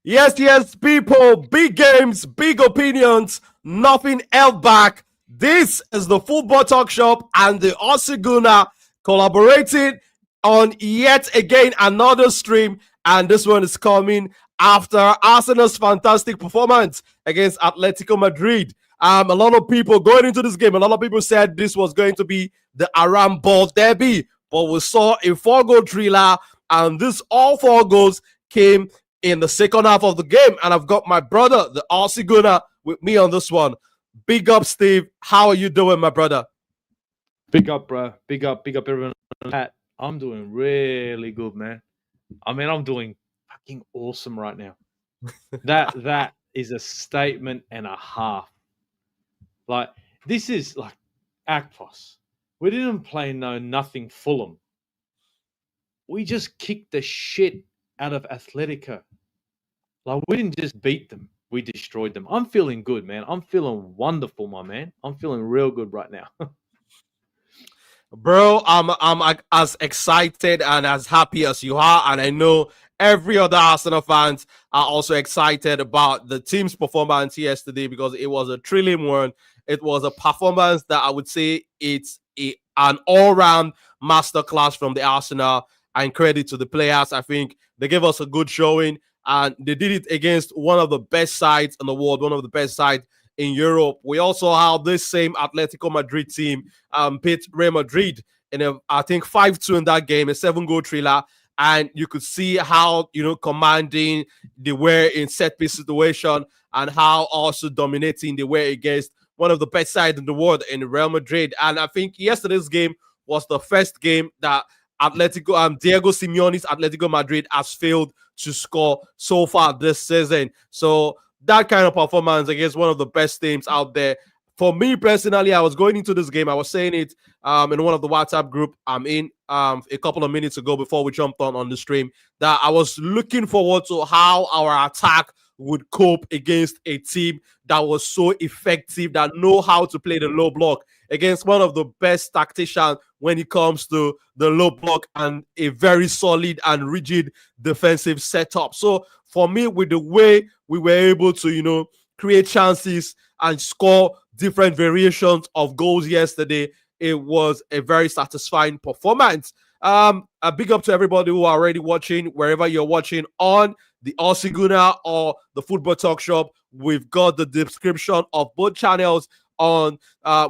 Yes, people, big games, big opinions, nothing held back. This is the Football Talk Shop and the Aussie Gooner collaborating on yet again another stream. And this one is coming after Arsenal's fantastic performance against Atletico Madrid. A lot of people going into this game, a lot of people said this was going to be the Aram Ball derby, but we saw a 4-goal thriller, and this all 4 goals came in the second half of the game. And I've got my brother, the Aussie Gooner, with me on this one. Big up, Steve. How are you doing, my brother? Big up, bro. Big up everyone. I'm doing really good, man. I mean, I'm doing fucking awesome right now. That is a statement and a half. Like, this is like Akpos. We didn't play nothing Fulham. We just kicked the shit out of Atletico. Like, we didn't just beat them. We destroyed them. I'm feeling good, man. I'm feeling wonderful, my man. I'm feeling real good right now. Bro, I'm as excited and as happy as you are, and I know every other Arsenal fans are also excited about the team's performance yesterday because it was a thrilling one. It was a performance that I would say an all-round masterclass from the Arsenal, and credit to the players. I think they gave us a good showing, and they did it against one of the best sides in the world, one of the best sides in Europe. We also have this same Atletico Madrid team beat Real Madrid in I think 5-2 in that game, a 7-goal thriller. And you could see how, commanding they were in set piece situation and how also dominating they were against one of the best sides in the world in Real Madrid. And I think yesterday's game was the first game that Diego Simeone's Atletico Madrid has failed to score so far this season. So that kind of performance against one of the best teams out there. For me personally, I was going into this game. I was saying it in one of the WhatsApp group I'm in a couple of minutes ago before we jumped on the stream, that I was looking forward to how our attack would cope against a team that was so effective, that know how to play the low block, against one of the best tacticians when it comes to the low block and a very solid and rigid defensive setup. So for me, with the way we were able to, create chances and score different variations of goals yesterday, it was a very satisfying performance. A big up to everybody who are already watching, wherever you're watching on the Aussie Gooner or the Football Talk Shop. We've got the description of both channels on.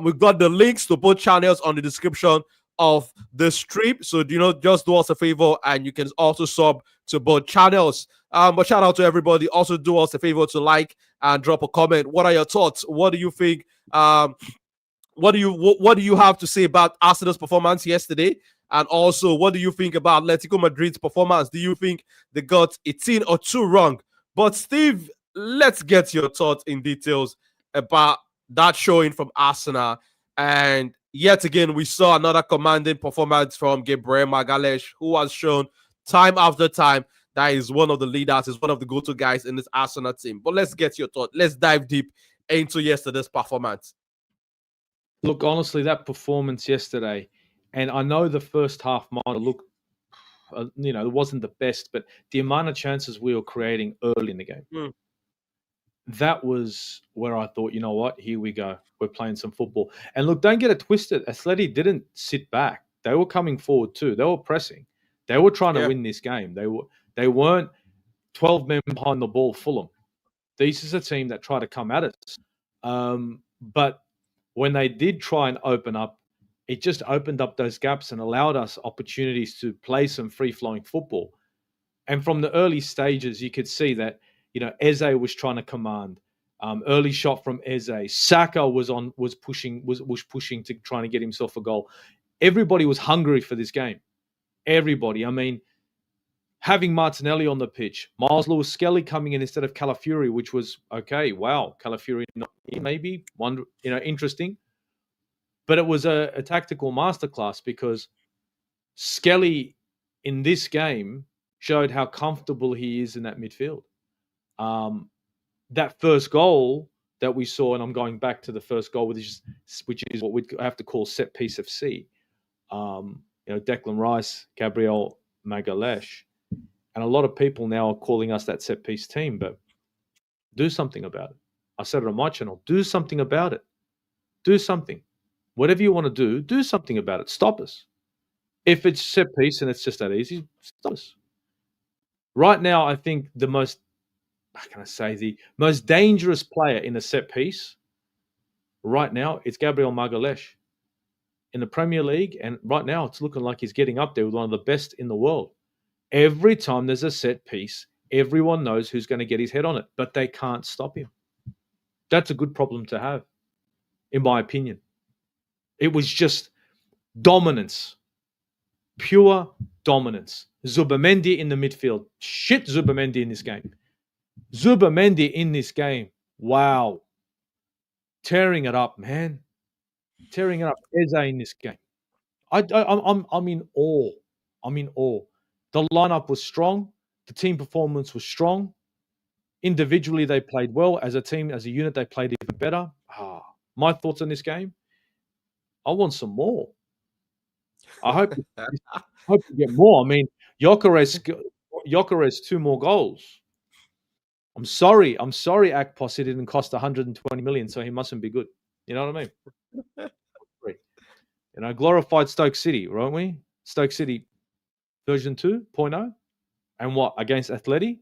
We've got the links to both channels on the description of the stream. So, just do us a favor and you can also sub to both channels. But shout out to everybody. Also, do us a favor to like and drop a comment. What are your thoughts? What do you think? What do you have to say about Arsenal's performance yesterday? And also, what do you think about Atletico Madrid's performance? Do you think they got a thing or two wrong? But Steve, let's get your thoughts in details about that showing from Arsenal. And yet again, we saw another commanding performance from Gabriel Martinelli, who has shown time after time that is one of the leaders, is one of the go-to guys in this Arsenal team. But let's get your thought. Let's dive deep into yesterday's performance. Look, honestly, that performance yesterday, and I know the first half might have looked, it wasn't the best, but the amount of chances we were creating early in the game, that was where I thought, you know what, here we go. We're playing some football. And look, don't get it twisted. Atleti didn't sit back. They were coming forward too. They were pressing. They were trying to win this game. They weren't 12 men behind the ball, Fulham. This is a team that tried to come at us. But when they did try and open up, it just opened up those gaps and allowed us opportunities to play some free-flowing football. And from the early stages, you could see that, Eze was trying to command. Early shot from Eze. Saka was pushing to trying to get himself a goal. Everybody was hungry for this game. Everybody. I mean, having Martinelli on the pitch, Myles Lewis-Skelly coming in instead of Calafiori, which was okay. Wow, Calafiori maybe one, interesting. But it was a tactical masterclass because Skelly in this game showed how comfortable he is in that midfield. That first goal that we saw, and I'm going back to the first goal, which is what we have to call set piece FC. Declan Rice, Gabriel Martinelli. And a lot of people now are calling us that set piece team, but do something about it. I said it on my channel. Do something about it. Do something. Whatever you want to do something about it. Stop us. If it's set piece and it's just that easy, stop us. Right now, I think the most dangerous player in a set piece right now, it's Gabriel Martinelli in the Premier League. And right now, it's looking like he's getting up there with one of the best in the world. Every time there's a set piece, everyone knows who's going to get his head on it, but they can't stop him. That's a good problem to have, in my opinion. It was just dominance. Pure dominance. Zubimendi in the midfield. Shit, Zubimendi in this game. Zubimendi in this game. Wow. Tearing it up, man. Tearing it up. Eze in this game. I'm in awe. I'm in awe. The lineup was strong. The team performance was strong. Individually, they played well. As a team, as a unit, they played even better. My thoughts on this game? I want some more. I hope you get more. I mean, Gyokeres 2 more goals. I'm sorry, Akpos. It didn't cost 120 million, so he mustn't be good. You know what I mean? Glorified Stoke City, weren't we? Stoke City version 2.0. And what? Against Atleti?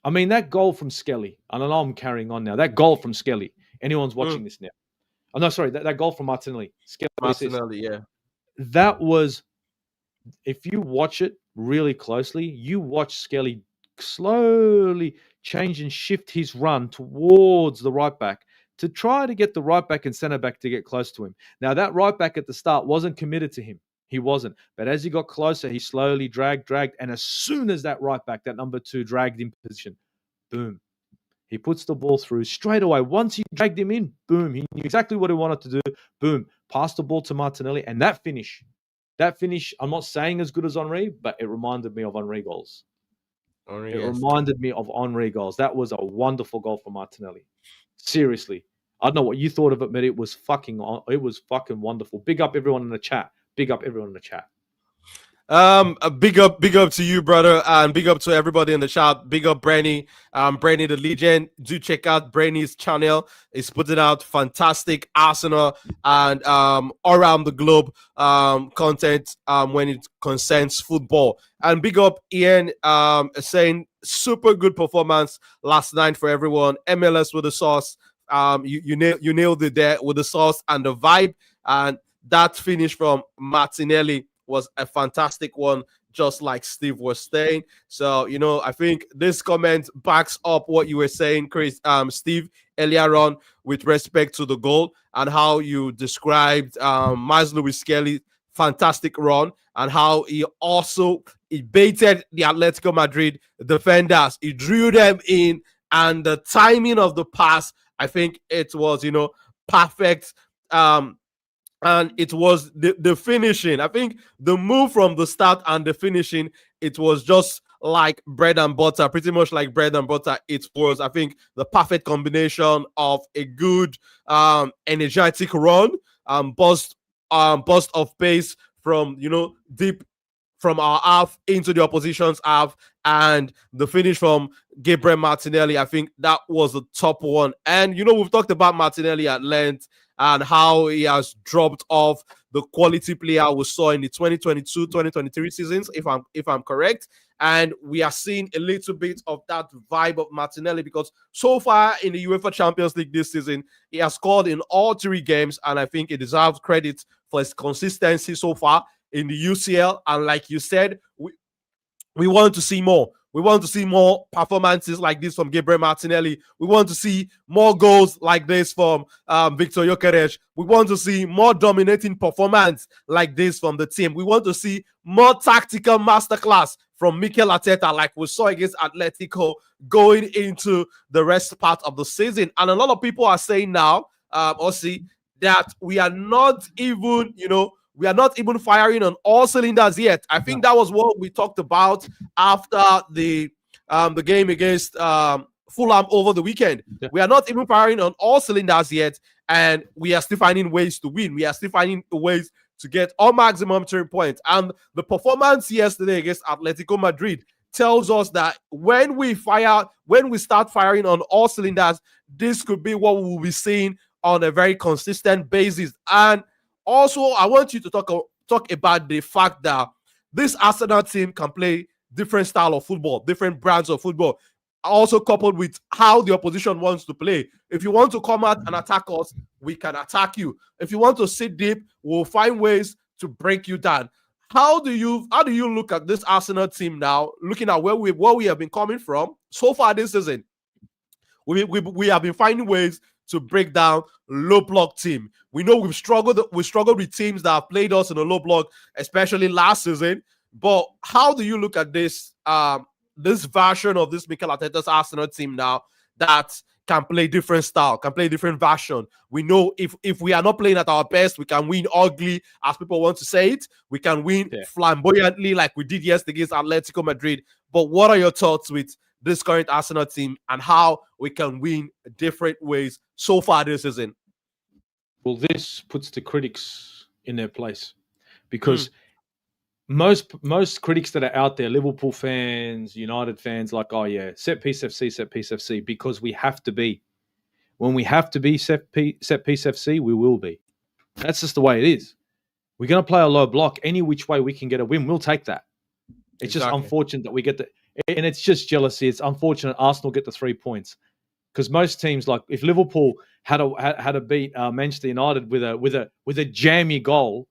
I mean, that goal from Skelly. I know I'm carrying on now. That goal from Skelly. Anyone's watching this now. Oh, no, sorry. That goal from Martinelli. Martinelli, yeah. That was, if you watch it really closely, you watch Skelly slowly change and shift his run towards the right back to try to get the right back and centre back to get close to him. Now, that right back at the start wasn't committed to him. He wasn't. But as he got closer, he slowly dragged. And as soon as that right back, that number 2, dragged in position, boom. He puts the ball through straight away. Once he dragged him in, boom. He knew exactly what he wanted to do. Boom. Passed the ball to Martinelli. And that finish, I'm not saying as good as Henry, but it reminded me of Henry goals. Reminded me of Henry goals. That was a wonderful goal for Martinelli. Seriously. I don't know what you thought of it, but it was fucking wonderful. Big up everyone in the chat. A big up to you, brother, and big up to everybody in the chat. Big up Brenny, Brenny the legend. Do check out Brenny's channel. He's putting out fantastic Arsenal and all around the globe content when it concerns football. And big up Ian, saying super good performance last night for everyone. MLS with the sauce. You nailed it there with the sauce and the vibe, and that finish from Martinelli was a fantastic one, just like Steve was saying. So, I think this comment backs up what you were saying, Steve, earlier on with respect to the goal and how you described Myles Lewis-Skelly fantastic run and how he baited the Atletico Madrid defenders. He drew them in, and the timing of the pass, I think it was, perfect. And it was the finishing. I think the move from the start and the finishing, it was just like bread and butter, pretty much like bread and butter. It was, I think, the perfect combination of a good, energetic run, burst of pace from, deep from our half into the opposition's half, and the finish from Gabriel Martinelli. I think that was the top one. And, we've talked about Martinelli at length and how he has dropped off the quality player we saw in the 2022-2023 seasons, if I'm correct. And we are seeing a little bit of that vibe of Martinelli, because so far in the UEFA Champions League this season, he has scored in all 3 games, and I think he deserves credit for his consistency so far in the UCL. And like you said, we want to see more. We want to see more performances like this from Gabriel Martinelli. We want to see more goals like this from Viktor Gyokeres. We want to see more dominating performance like this from the team. We want to see more tactical masterclass from Mikel Arteta like we saw against Atletico going into the rest part of the season. And a lot of people are saying now, Aussie, that we are not even, we are not even firing on all cylinders yet. I think that was what we talked about after the game against Fulham over the weekend. Yeah. We are not even firing on all cylinders yet, and we are still finding ways to win. We are still finding ways to get all maximum 3 points. And the performance yesterday against Atletico Madrid tells us that when we start firing on all cylinders, this could be what we will be seeing on a very consistent basis. And also, I want you to talk about the fact that this Arsenal team can play different style of football, different brands of football, also coupled with how the opposition wants to play. If you want to come out and attack us, we can attack you. If you want to sit deep, we'll find ways to break you down. How do you look at this Arsenal team now, looking at where we have been coming from so far this season? We have been finding ways to break down low block team. We know we've struggled with teams that have played us in a low block, especially last season. But how do you look at this this version of this Mikel Arteta's Arsenal team now that can play different style, can play different version? We know if we are not playing at our best, we can win ugly, as people want to say it. We can win flamboyantly like we did yesterday against Atletico Madrid. But what are your thoughts with this current Arsenal team and how we can win different ways so far this season? Well, this puts the critics in their place, because most critics that are out there, Liverpool fans, United fans, like, oh yeah, set piece FC, because we have to be. When we have to be set piece FC, we will be. That's just the way it is. We're going to play a low block. Any which way we can get a win, we'll take that. It's just unfortunate that we get and it's just jealousy. It's unfortunate Arsenal get the 3 points, because most teams, like if Liverpool had to beat Manchester United with a jammy goal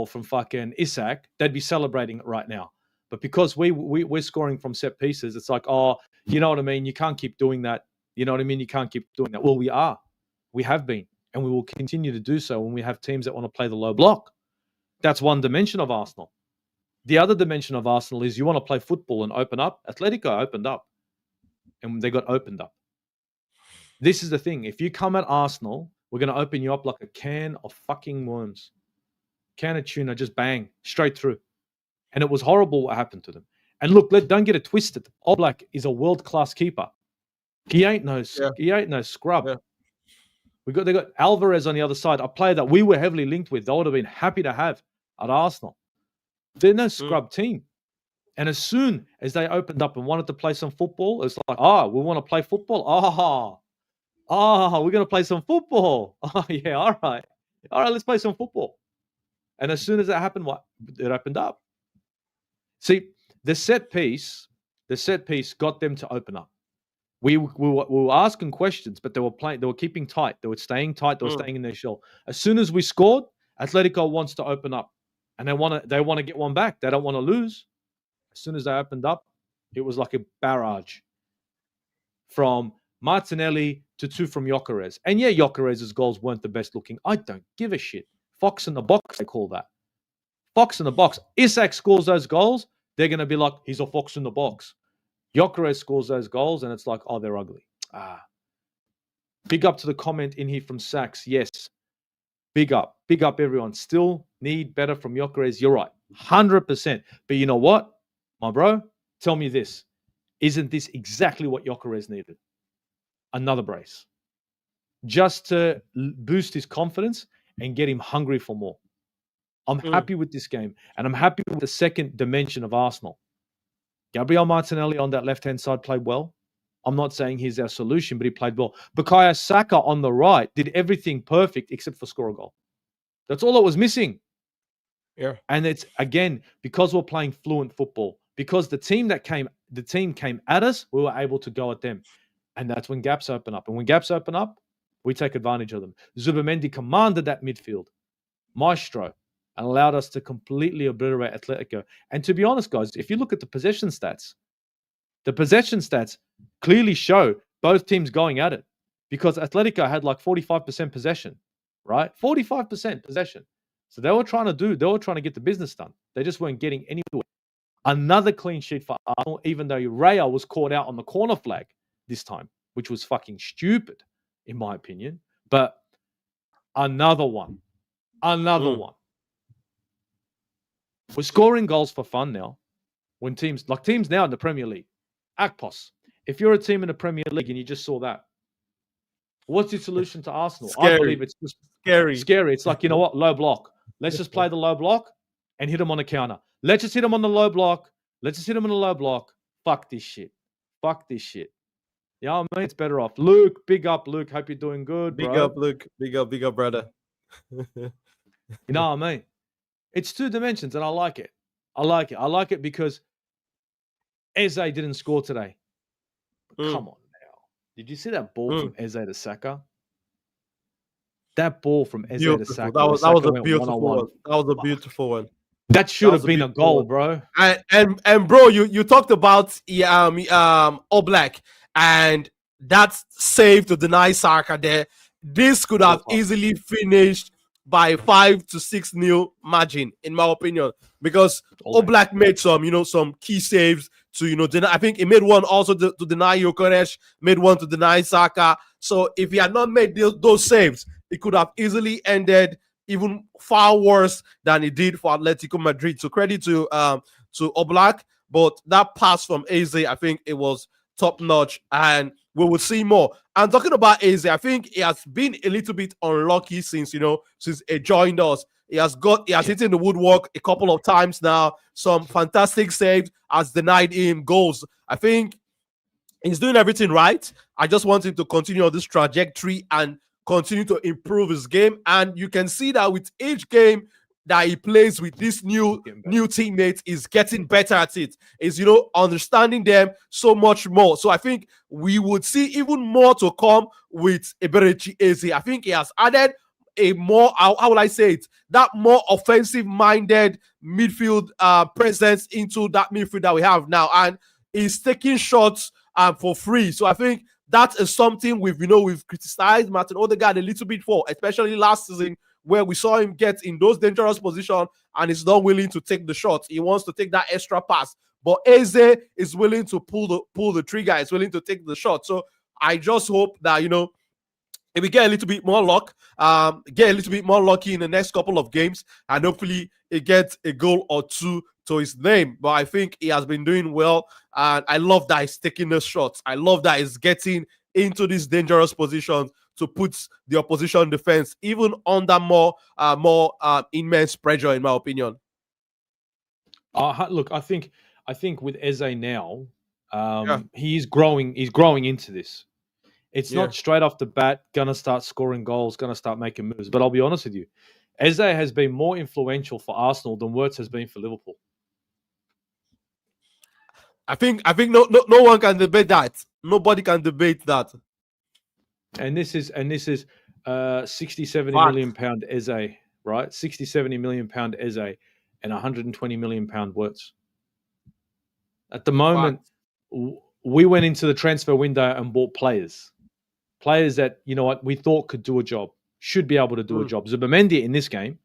from fucking Isak, they'd be celebrating it right now. But because we're scoring from set pieces, it's like, oh, you know what I mean? You can't keep doing that. You know what I mean? You can't keep doing that. Well, we have been, and we will continue to do so when we have teams that want to play the low block. That's one dimension of Arsenal. The other dimension of Arsenal is you want to play football and open up. Atletico opened up, and they got opened up. This is the thing. If you come at Arsenal, we're going to open you up like a can of fucking worms. Can of tuna, just bang, straight through. And it was horrible what happened to them. And look, don't get it twisted. Oblak is a world-class keeper. He ain't no scrub. Yeah. They got Alvarez on the other side, a player that we were heavily linked with. They would have been happy to have at Arsenal. They're no scrub team. And as soon as they opened up and wanted to play some football, it's like, we want to play football. We're going to play some football. Oh, yeah, all right, let's play some football. And as soon as that happened, it opened up. See, the set piece got them to open up. We were asking questions, but they were keeping tight. They were staying tight. They were staying in their shell. As soon as we scored, Atletico wants to open up, and they want to get one back. They don't want to lose. As soon as they opened up, it was like a barrage from Martinelli to 2 from Gyokeres. And yeah, Gyokeres' goals weren't the best looking. I don't give a shit. Fox in the box, they call that. Fox in the box. Isak scores those goals, they're going to be like, he's a fox in the box. Gyokeres scores those goals, and it's like, oh, they're ugly. Big up to the comment in here from Sax. Yes. Big up everyone. Still need better from Gyokeres. You're right. 100%. But you know what, my bro? Tell me this. Isn't this exactly what Gyokeres needed? Another brace. Just to boost his confidence and get him hungry for more. I'm happy with this game, and I'm happy with the second dimension of Arsenal. Gabriel Martinelli on that left-hand side played well. I'm not saying he's our solution, but he played well. Bukayo Saka on the right did everything perfect except for score a goal. That's all that was missing. Yeah. And it's, again, because we're playing fluent football, because the team came at us, we were able to go at them. And that's when gaps open up. And when gaps open up, we take advantage of them. Zubimendi commanded that midfield, maestro, and allowed us to completely obliterate Atletico. And to be honest, guys, if you look at the possession stats clearly show both teams going at it, because Atletico had like 45% possession, right? 45% possession. So they were trying to get the business done. They just weren't getting anywhere. Another clean sheet for Arsenal, even though Raya was caught out on the corner flag this time, which was fucking stupid, in my opinion. But another one. We're scoring goals for fun now. When teams now in the Premier League, Akpos. If you're a team in the Premier League and you just saw that, what's your solution to Arsenal? Scary. I believe it's just scary. It's like, you know what? Low block. Let's just play the low block and hit them on the counter. Let's just hit them on the low block. Let's just hit him in a low block. Fuck this shit. Fuck this shit. Yeah, I mean, it's better off. Luke, big up, Luke. Hope you're doing good, bro. Big up, Luke. Big up, brother. You know what I mean? It's two dimensions, and I like it. I like it because Eze didn't score today. Come on now. Did you see that ball from Eze to Saka? That ball from Eze to Saka. That was a beautiful one. That was a beautiful one. That should have been a goal, bro. And bro, you talked about Oblak and that save to deny Saka there. This could have easily finished by 5 to 6-0 margin, in my opinion, because Oblak made some key saves to deny. I think he made one also to deny Gyokeres, made one to deny Saka. So if he had not made those saves, it could have easily ended even far worse than it did for Atletico Madrid. So credit to Oblak, but that pass from Eze, I think it was top notch, and we will see more. And talking about Eze, I think he has been a little bit unlucky since he joined us. He has hit in the woodwork a couple of times now. Some fantastic saves has denied him goals. I think he's doing everything right. I just want him to continue on this trajectory and continue to improve his game. And you can see that with each game that he plays with this new teammates, is getting better at it. Is understanding them so much more. So I think we would see even more to come with Eberechi Eze. I think he has added a more, how will I say it, that more offensive-minded midfield presence into that midfield that we have now, and he's taking shots for free. So I think that is something we've criticized Martin Odegaard a little bit for, especially last season, where we saw him get in those dangerous positions and he's not willing to take the shot. He wants to take that extra pass. But Eze is willing to pull the trigger, is willing to take the shot. So I just hope that, if we get a little bit more luck, get a little bit more lucky in the next couple of games, and hopefully he gets a goal or two to his name. But I think he has been doing well, and I love that he's taking the shots. I love that he's getting into these dangerous positions to put the opposition defense even under more immense pressure, in my opinion. Look, I think with Eze now, he's growing into this. It's not straight off the bat gonna start scoring goals, gonna start making moves. But I'll be honest with you, Eze has been more influential for Arsenal than Wirtz has been for Liverpool. I think no one can debate that. Nobody can debate that. And this is 60, 70 million pound Eze, right? 60, 70 million pound Eze and 120 million pound Wirtz. At the moment, we went into the transfer window and bought players that, we thought could do a job, should be able to do a job. Zubimendi in this game.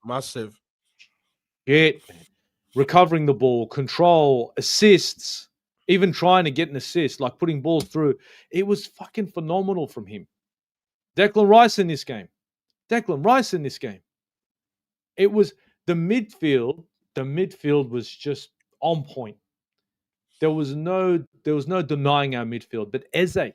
Massive. Recovering the ball, control, assists, even trying to get an assist, like putting balls through. It was fucking phenomenal from him. Declan Rice in this game. It was the midfield. The midfield was just on point. There was no denying our midfield. But Eze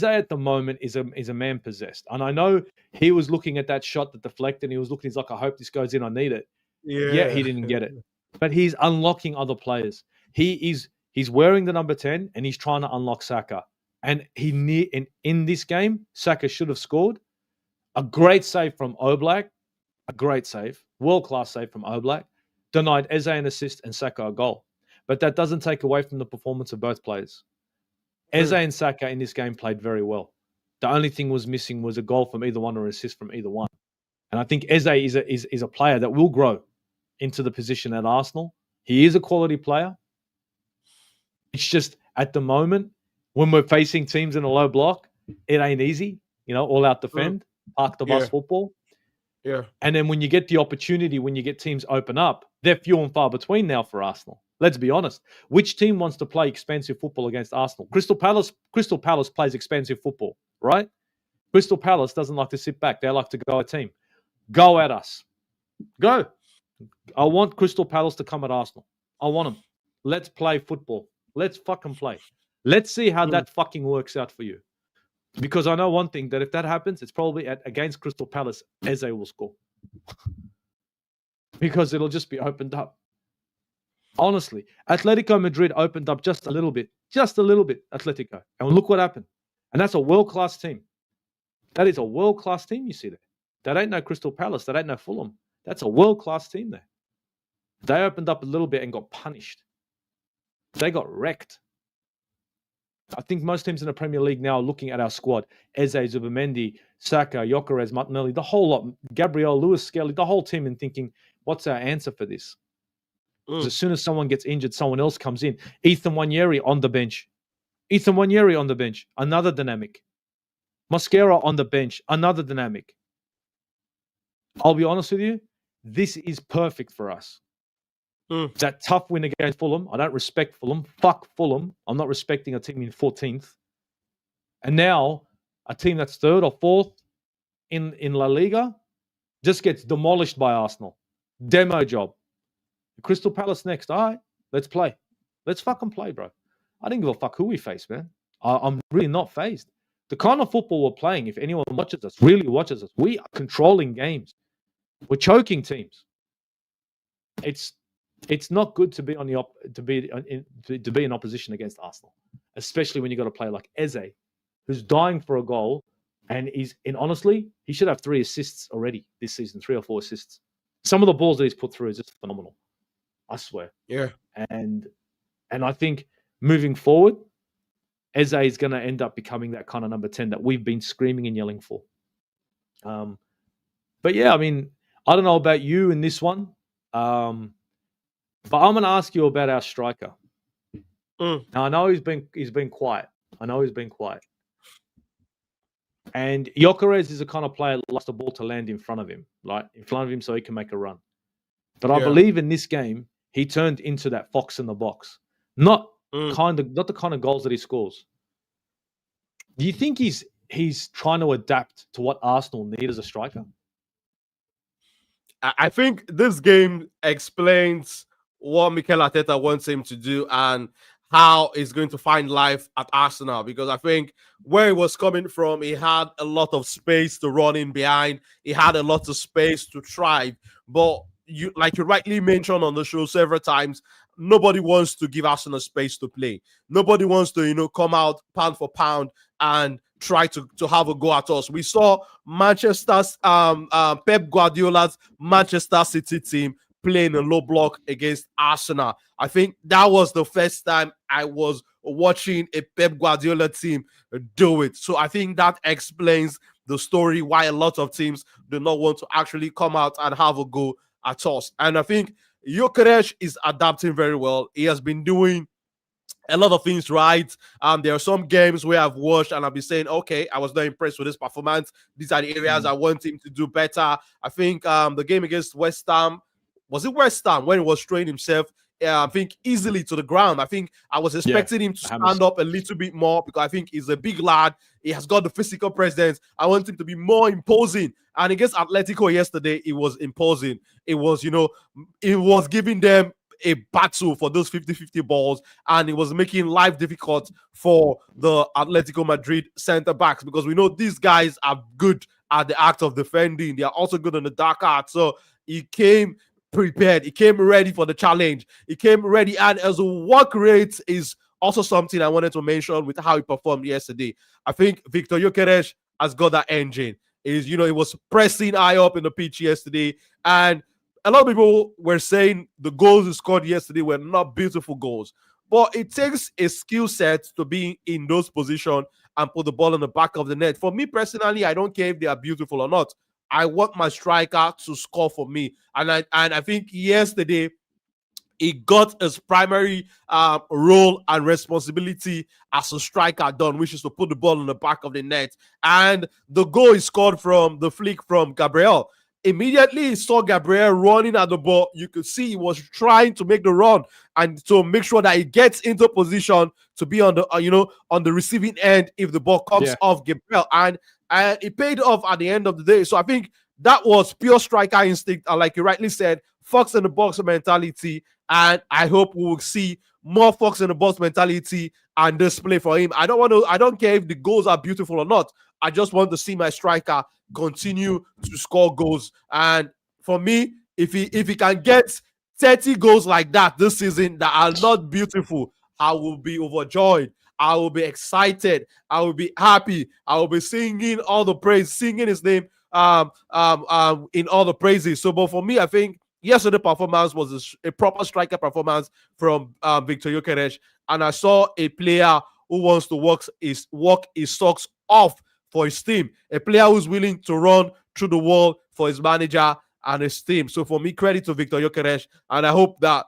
at the moment is a man possessed. And I know he was looking at that shot that deflected, and he's like, I hope this goes in, I need it. Yeah, he didn't get it. But he's unlocking other players. He's wearing the number 10 and he's trying to unlock Saka. And in this game, Saka should have scored. A great save from Oblak. World-class save from Oblak. Denied Eze an assist and Saka a goal. But that doesn't take away from the performance of both players. Eze and Saka in this game played very well. The only thing was missing was a goal from either one or an assist from either one. And I think Eze is a player that will grow into the position at Arsenal. He is a quality player. It's just at the moment, when we're facing teams in a low block, it ain't easy. All out defend, park the bus football. Yeah. And then when you get the opportunity, when you get teams open up, they're few and far between now for Arsenal. Let's be honest. Which team wants to play expensive football against Arsenal? Crystal Palace plays expensive football, right? Crystal Palace doesn't like to sit back. They like to go at team. Go at us. Go. I want Crystal Palace to come at Arsenal. I want them. Let's play football. Let's fucking play. Let's see how that fucking works out for you. Because I know one thing, that if that happens, it's probably against Crystal Palace, Eze will score. because it'll just be opened up. Honestly, Atletico Madrid opened up just a little bit, Atletico. And look what happened. And that's a world-class team. That is a world-class team you see there. That ain't no Crystal Palace. That ain't no Fulham. That's a world-class team there. They opened up a little bit and got punished. They got wrecked. I think most teams in the Premier League now are looking at our squad. Eze, Zubimendi, Saka, Gyokeres, Martinelli, the whole lot, Gabriel, Lewis-Skelly, the whole team, and thinking, what's our answer for this? As soon as someone gets injured, someone else comes in. Ethan Nwaneri on the bench. Another dynamic. Mosquera on the bench, another dynamic. I'll be honest with you, this is perfect for us. That tough win against Fulham. I don't respect Fulham. Fuck Fulham. I'm not respecting a team in 14th. And now a team that's 3rd or 4th in La Liga just gets demolished by Arsenal. Demo job. Crystal Palace next. All right, let's play. Let's fucking play, bro. I didn't give a fuck who we face, man. I'm really not fazed. The kind of football we're playing, if anyone really watches us, we are controlling games. We're choking teams. It's not good to be on to be in opposition against Arsenal, especially when you got a player like Eze, who's dying for a goal, and honestly, he should have 3 assists already this season, 3 or 4 assists. Some of the balls that he's put through is just phenomenal. I swear. Yeah. And I think moving forward, Eze is going to end up becoming that kind of number 10 that we've been screaming and yelling for. But yeah, I mean, I don't know about you in this one. But I'm going to ask you about our striker. Now, I know he's been quiet. And Gyokeres is the kind of player that likes the ball to land in front of him, so he can make a run. But I believe in this game, he turned into that fox in the box. Not the kind of goals that he scores. Do you think he's trying to adapt to what Arsenal need as a striker? I think this game explains what Mikel Arteta wants him to do and how he's going to find life at Arsenal, because I think where he was coming from, he had a lot of space to run in behind. He had a lot of space to thrive. But you rightly mentioned on the show several times, nobody wants to give Arsenal space to play. Nobody wants to, come out pound for pound and try to have a go at us. We saw Manchester's Pep Guardiola's Manchester City team playing a low block against Arsenal. I think that was the first time I was watching a Pep Guardiola team do it. So I think that explains the story why a lot of teams do not want to actually come out and have a go at us. And I think Gyokeres is adapting very well. He has been doing a lot of things right. There are some games where I've watched and I've been saying, okay, I was not impressed with this performance. These are the areas I want him to do better. I think the game against West Ham, was it West Ham when he was throwing himself, I think, easily to the ground? I think I was expecting him to stand up a little bit more, because I think he's a big lad. He has got the physical presence. I want him to be more imposing. And against Atletico yesterday, he was imposing. It was, it was giving them a battle for those 50-50 balls, and it was making life difficult for the Atletico Madrid center backs, because we know these guys are good at the act of defending. They are also good on the dark art. So he came prepared. He came ready for the challenge. He came ready, and as a work rate is also something I wanted to mention with how he performed yesterday. I think Viktor Gyokeres has got that engine. He was pressing high up in the pitch yesterday, and a lot of people were saying the goals he scored yesterday were not beautiful goals. But it takes a skill set to be in those positions and put the ball in the back of the net. For me personally, I don't care if they are beautiful or not. I want my striker to score for me. And I think yesterday he got his primary role and responsibility as a striker done, which is to put the ball in the back of the net. And the goal he scored from the flick from Gabriel. Immediately he saw Gabriel running at the ball. You could see he was trying to make the run and to make sure that he gets into position to be on the on the receiving end if the ball comes off Gabriel, and it paid off at the end of the day. So I think that was pure striker instinct, and like you rightly said, fox in the box mentality. And I hope we will see more fox in the box mentality and display for him. I don't care if the goals are beautiful or not. I just want to see my striker continue to score goals. And for me, if he can get 30 goals like that this season that are not beautiful, I will be overjoyed. I will be excited. I will be happy. I will be singing all the praise, singing his name in all the praises. So, but for me, I think yesterday's performance was a proper striker performance from Viktor Gyokeres, and I saw a player who wants to work his socks off for his team, a player who's willing to run through the wall for his manager and his team. So for me, credit to Viktor Gyokeres, and I hope that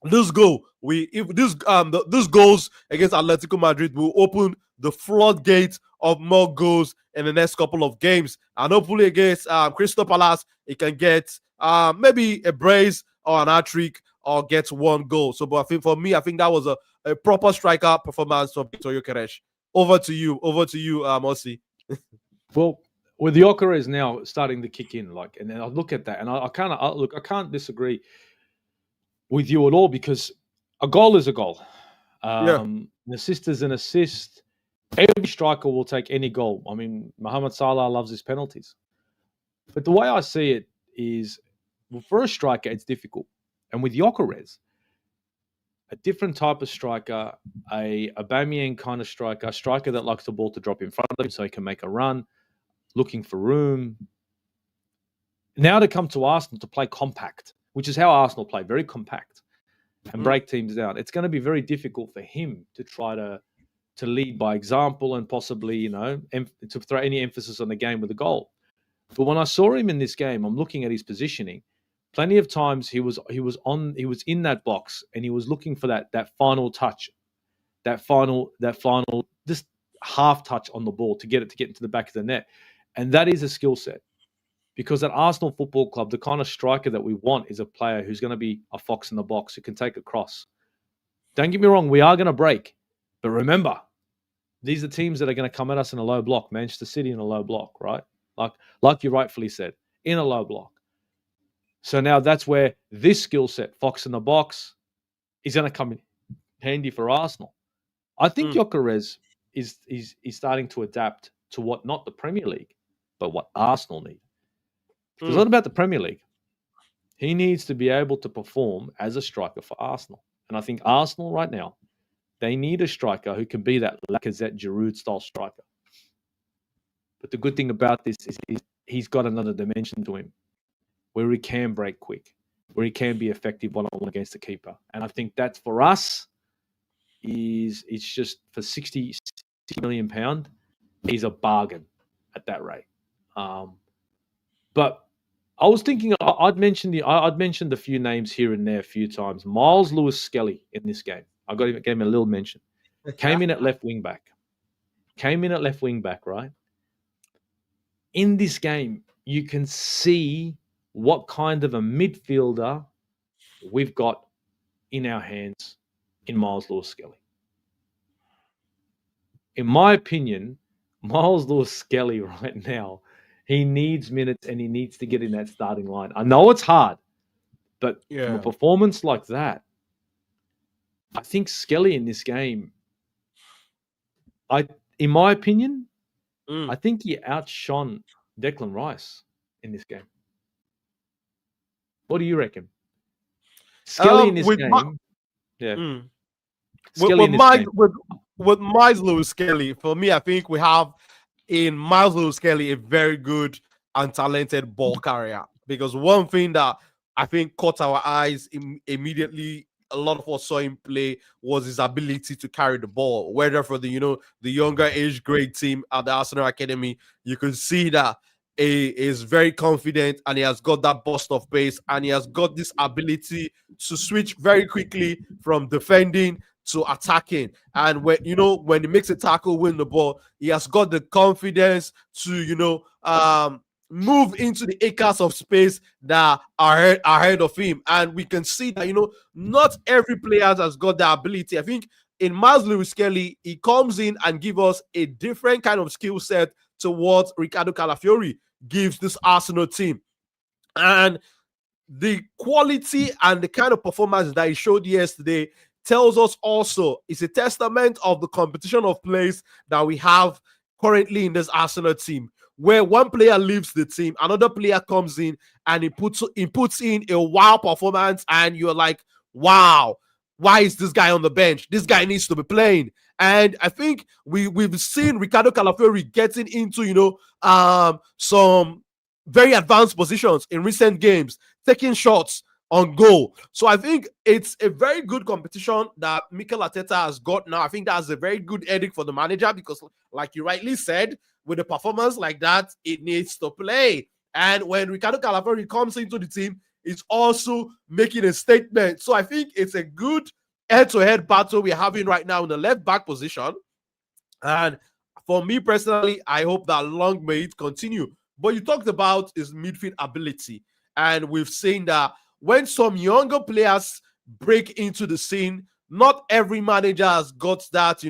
this goal, this goals against Atletico Madrid will open the floodgates of more goals in the next couple of games, and hopefully against Crystal Palace, it can get maybe a brace or an hat-trick or get one goal. So, but I think for me, I think that was a proper striker performance from Viktor Gyokeres. Over to you, Aussie. Well, with Gyokeres now starting to kick in, and then I look at that, and I can't disagree with you at all, because a goal is a goal. An assist is an assist. Every striker will take any goal. I mean, Mohamed Salah loves his penalties. But the way I see it is, well, for a striker, it's difficult. And with Gyokeres, a different type of striker, a Aubameyang kind of striker, a striker that likes the ball to drop in front of him so he can make a run, looking for room. Now to come to Arsenal to play compact, which is how Arsenal play, very compact, and break teams down. It's going to be very difficult for him to try to lead by example and possibly, to throw any emphasis on the game with a goal. But when I saw him in this game, I'm looking at his positioning. Plenty of times he was in that box and he was looking for that final touch, that final just half touch on the ball to get into the back of the net. And that is a skill set. Because at Arsenal Football Club, the kind of striker that we want is a player who's going to be a fox in the box, who can take a cross. Don't get me wrong, we are going to break. But remember, these are teams that are going to come at us in a low block. Manchester City in a low block, right? Like you rightfully said, in a low block. So now that's where this skill set, fox in the box, is going to come in handy for Arsenal. I think Gyokeres is starting to adapt to what, not the Premier League, but what Arsenal need. It's not about the Premier League. He needs to be able to perform as a striker for Arsenal. And I think Arsenal right now, they need a striker who can be that Lacazette, Giroud style striker. But the good thing about this is he's got another dimension to him where he can break quick, where he can be effective one-on-one against the keeper. And I think that's, for us, it's just for £60 million, he's a bargain at that rate. But I was thinking, I'd mentioned a few names here and there a few times. Myles Lewis-Skelly in this game, gave him a little mention. Came in at left wing back, right? In this game, you can see what kind of a midfielder we've got in our hands in Myles Lewis-Skelly. In my opinion, Myles Lewis-Skelly right now, he needs minutes and he needs to get in that starting line. I know it's hard, but from a performance like that, I think Skelly in this game, in my opinion, I think he outshone Declan Rice in this game. What do you reckon? Skelly in this game. With Myles Lewis-Skelly, for me, I think we have in Myles Lewis-Skelly a very good and talented ball carrier. Because one thing that I think caught our eyes immediately, a lot of us saw him play, was his ability to carry the ball. Whether for the younger age grade team at the Arsenal Academy, you can see that he is very confident and he has got that burst of pace and he has got this ability to switch very quickly from defending to attacking. And when he makes a tackle, win the ball, he has got the confidence to move into the acres of space that are ahead of him. And we can see that not every player has got the ability. I think in Myles Lewis-Skelly, he comes in and gives us a different kind of skill set to what Ricardo Calafiori gives this Arsenal team. And the quality and the kind of performance that he showed yesterday tells us also, it's a testament of the competition of players that we have currently in this Arsenal team. where one player leaves the team, another player comes in and he puts in a wow performance, and you're like, wow, why is this guy on the bench? This guy needs to be playing. And I think we've seen Ricardo Calafiori getting into some very advanced positions in recent games, taking shots on goal. So I think it's a very good competition that Mikel Arteta has got now. I think that's a very good edict for the manager because, like you rightly said, with a performance like that, it needs to play. And when Ricardo Calafiori comes into the team, it's also making a statement. So I think it's a good head-to-head battle we're having right now in the left back position. And for me personally, I hope that long may it continue. But you talked about his midfield ability, and we've seen that when some younger players break into the scene, not every manager has got that,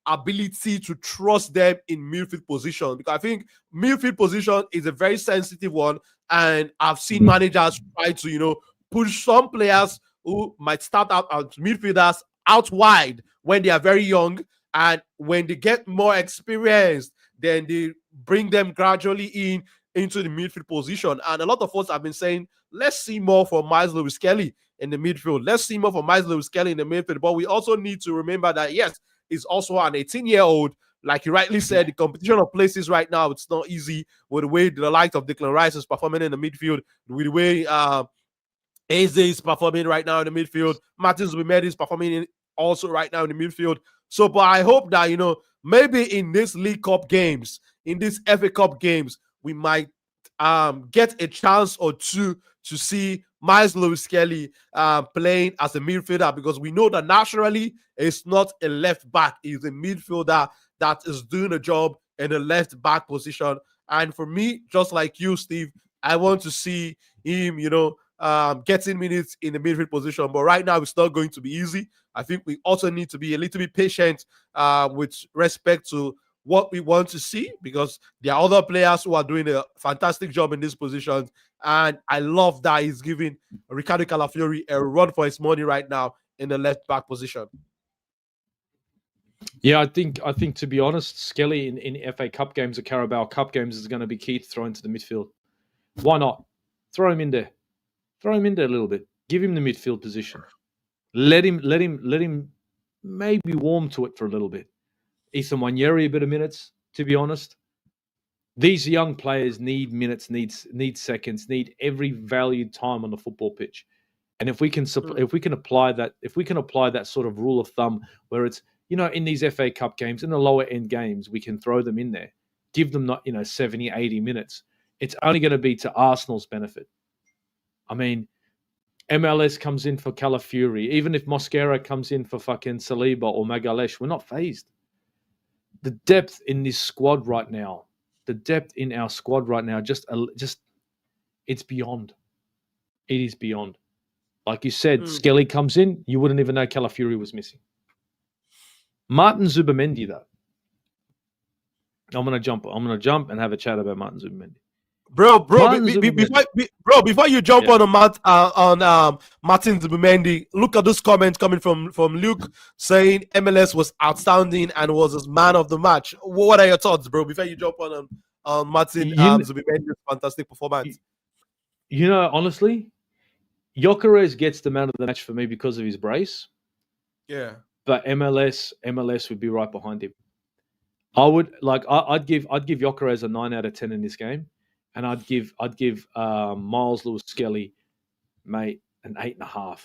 ability to trust them in midfield position. Because I think midfield position is a very sensitive one, and I've seen managers try to, push some players who might start out as midfielders out wide when they are very young, and when they get more experienced, then they bring them gradually into the midfield position. And a lot of us have been saying, let's see more from Myles Lewis-Skelly in the midfield. Let's see more from Myles Lewis-Skelly in the midfield. But we also need to remember that, yes, he's also an 18-year-old. Like you rightly said, the competition of places right now, it's not easy with the way the likes of Declan Rice is performing in the midfield, with the way Eze is performing right now in the midfield. Martin Zubimendi is performing also right now in the midfield. So, but I hope that, maybe in this League Cup games, in these FA Cup games, we might get a chance or two to see Myles Lewis-Skelly playing as a midfielder, because we know that naturally it's not a left back. He's a midfielder that is doing a job in the left back position. And for me, just like you, Steve, I want to see him, getting minutes in the midfield position. But right now, it's not going to be easy. I think we also need to be a little bit patient with respect to what we want to see, because there are other players who are doing a fantastic job in this position. And I love that he's giving Ricardo Calafiori a run for his money right now in the left back position. Yeah, I think to be honest, Skelly in FA Cup games or Carabao Cup games is going to be key to throw into the midfield. Why not? Throw him in there. Throw him in there a little bit. Give him the midfield position. Let him maybe warm to it for a little bit. Ethan Wanyeri a bit of minutes, to be honest. These young players need minutes, need seconds, need every valued time on the football pitch. And if we can apply that sort of rule of thumb where it's, in these FA Cup games, in the lower end games, we can throw them in there. Give them 70, 80 minutes. It's only going to be to Arsenal's benefit. I mean, MLS comes in for Calafiori. Even if Mosquera comes in for fucking Saliba or Magalhaes, we're not fazed. The depth in this squad right now, just it's beyond. It is beyond. Like you said, Skelly comes in, you wouldn't even know Calafiori was missing. Martin Zubimendi, though. I'm gonna jump and have a chat about Martin Zubimendi. Before you jump on Martin Zubimendi, look at this comment coming from Luke saying MLS was outstanding and was his man of the match. What are your thoughts, bro? Before you jump on Martin Zubimendi's fantastic performance. Honestly, Gyokeres gets the man of the match for me because of his brace. Yeah, but MLS would be right behind him. I'd give Gyokeres a 9 out of 10 in this game. And I'd give Myles Lewis-Skelly, mate, an 8.5,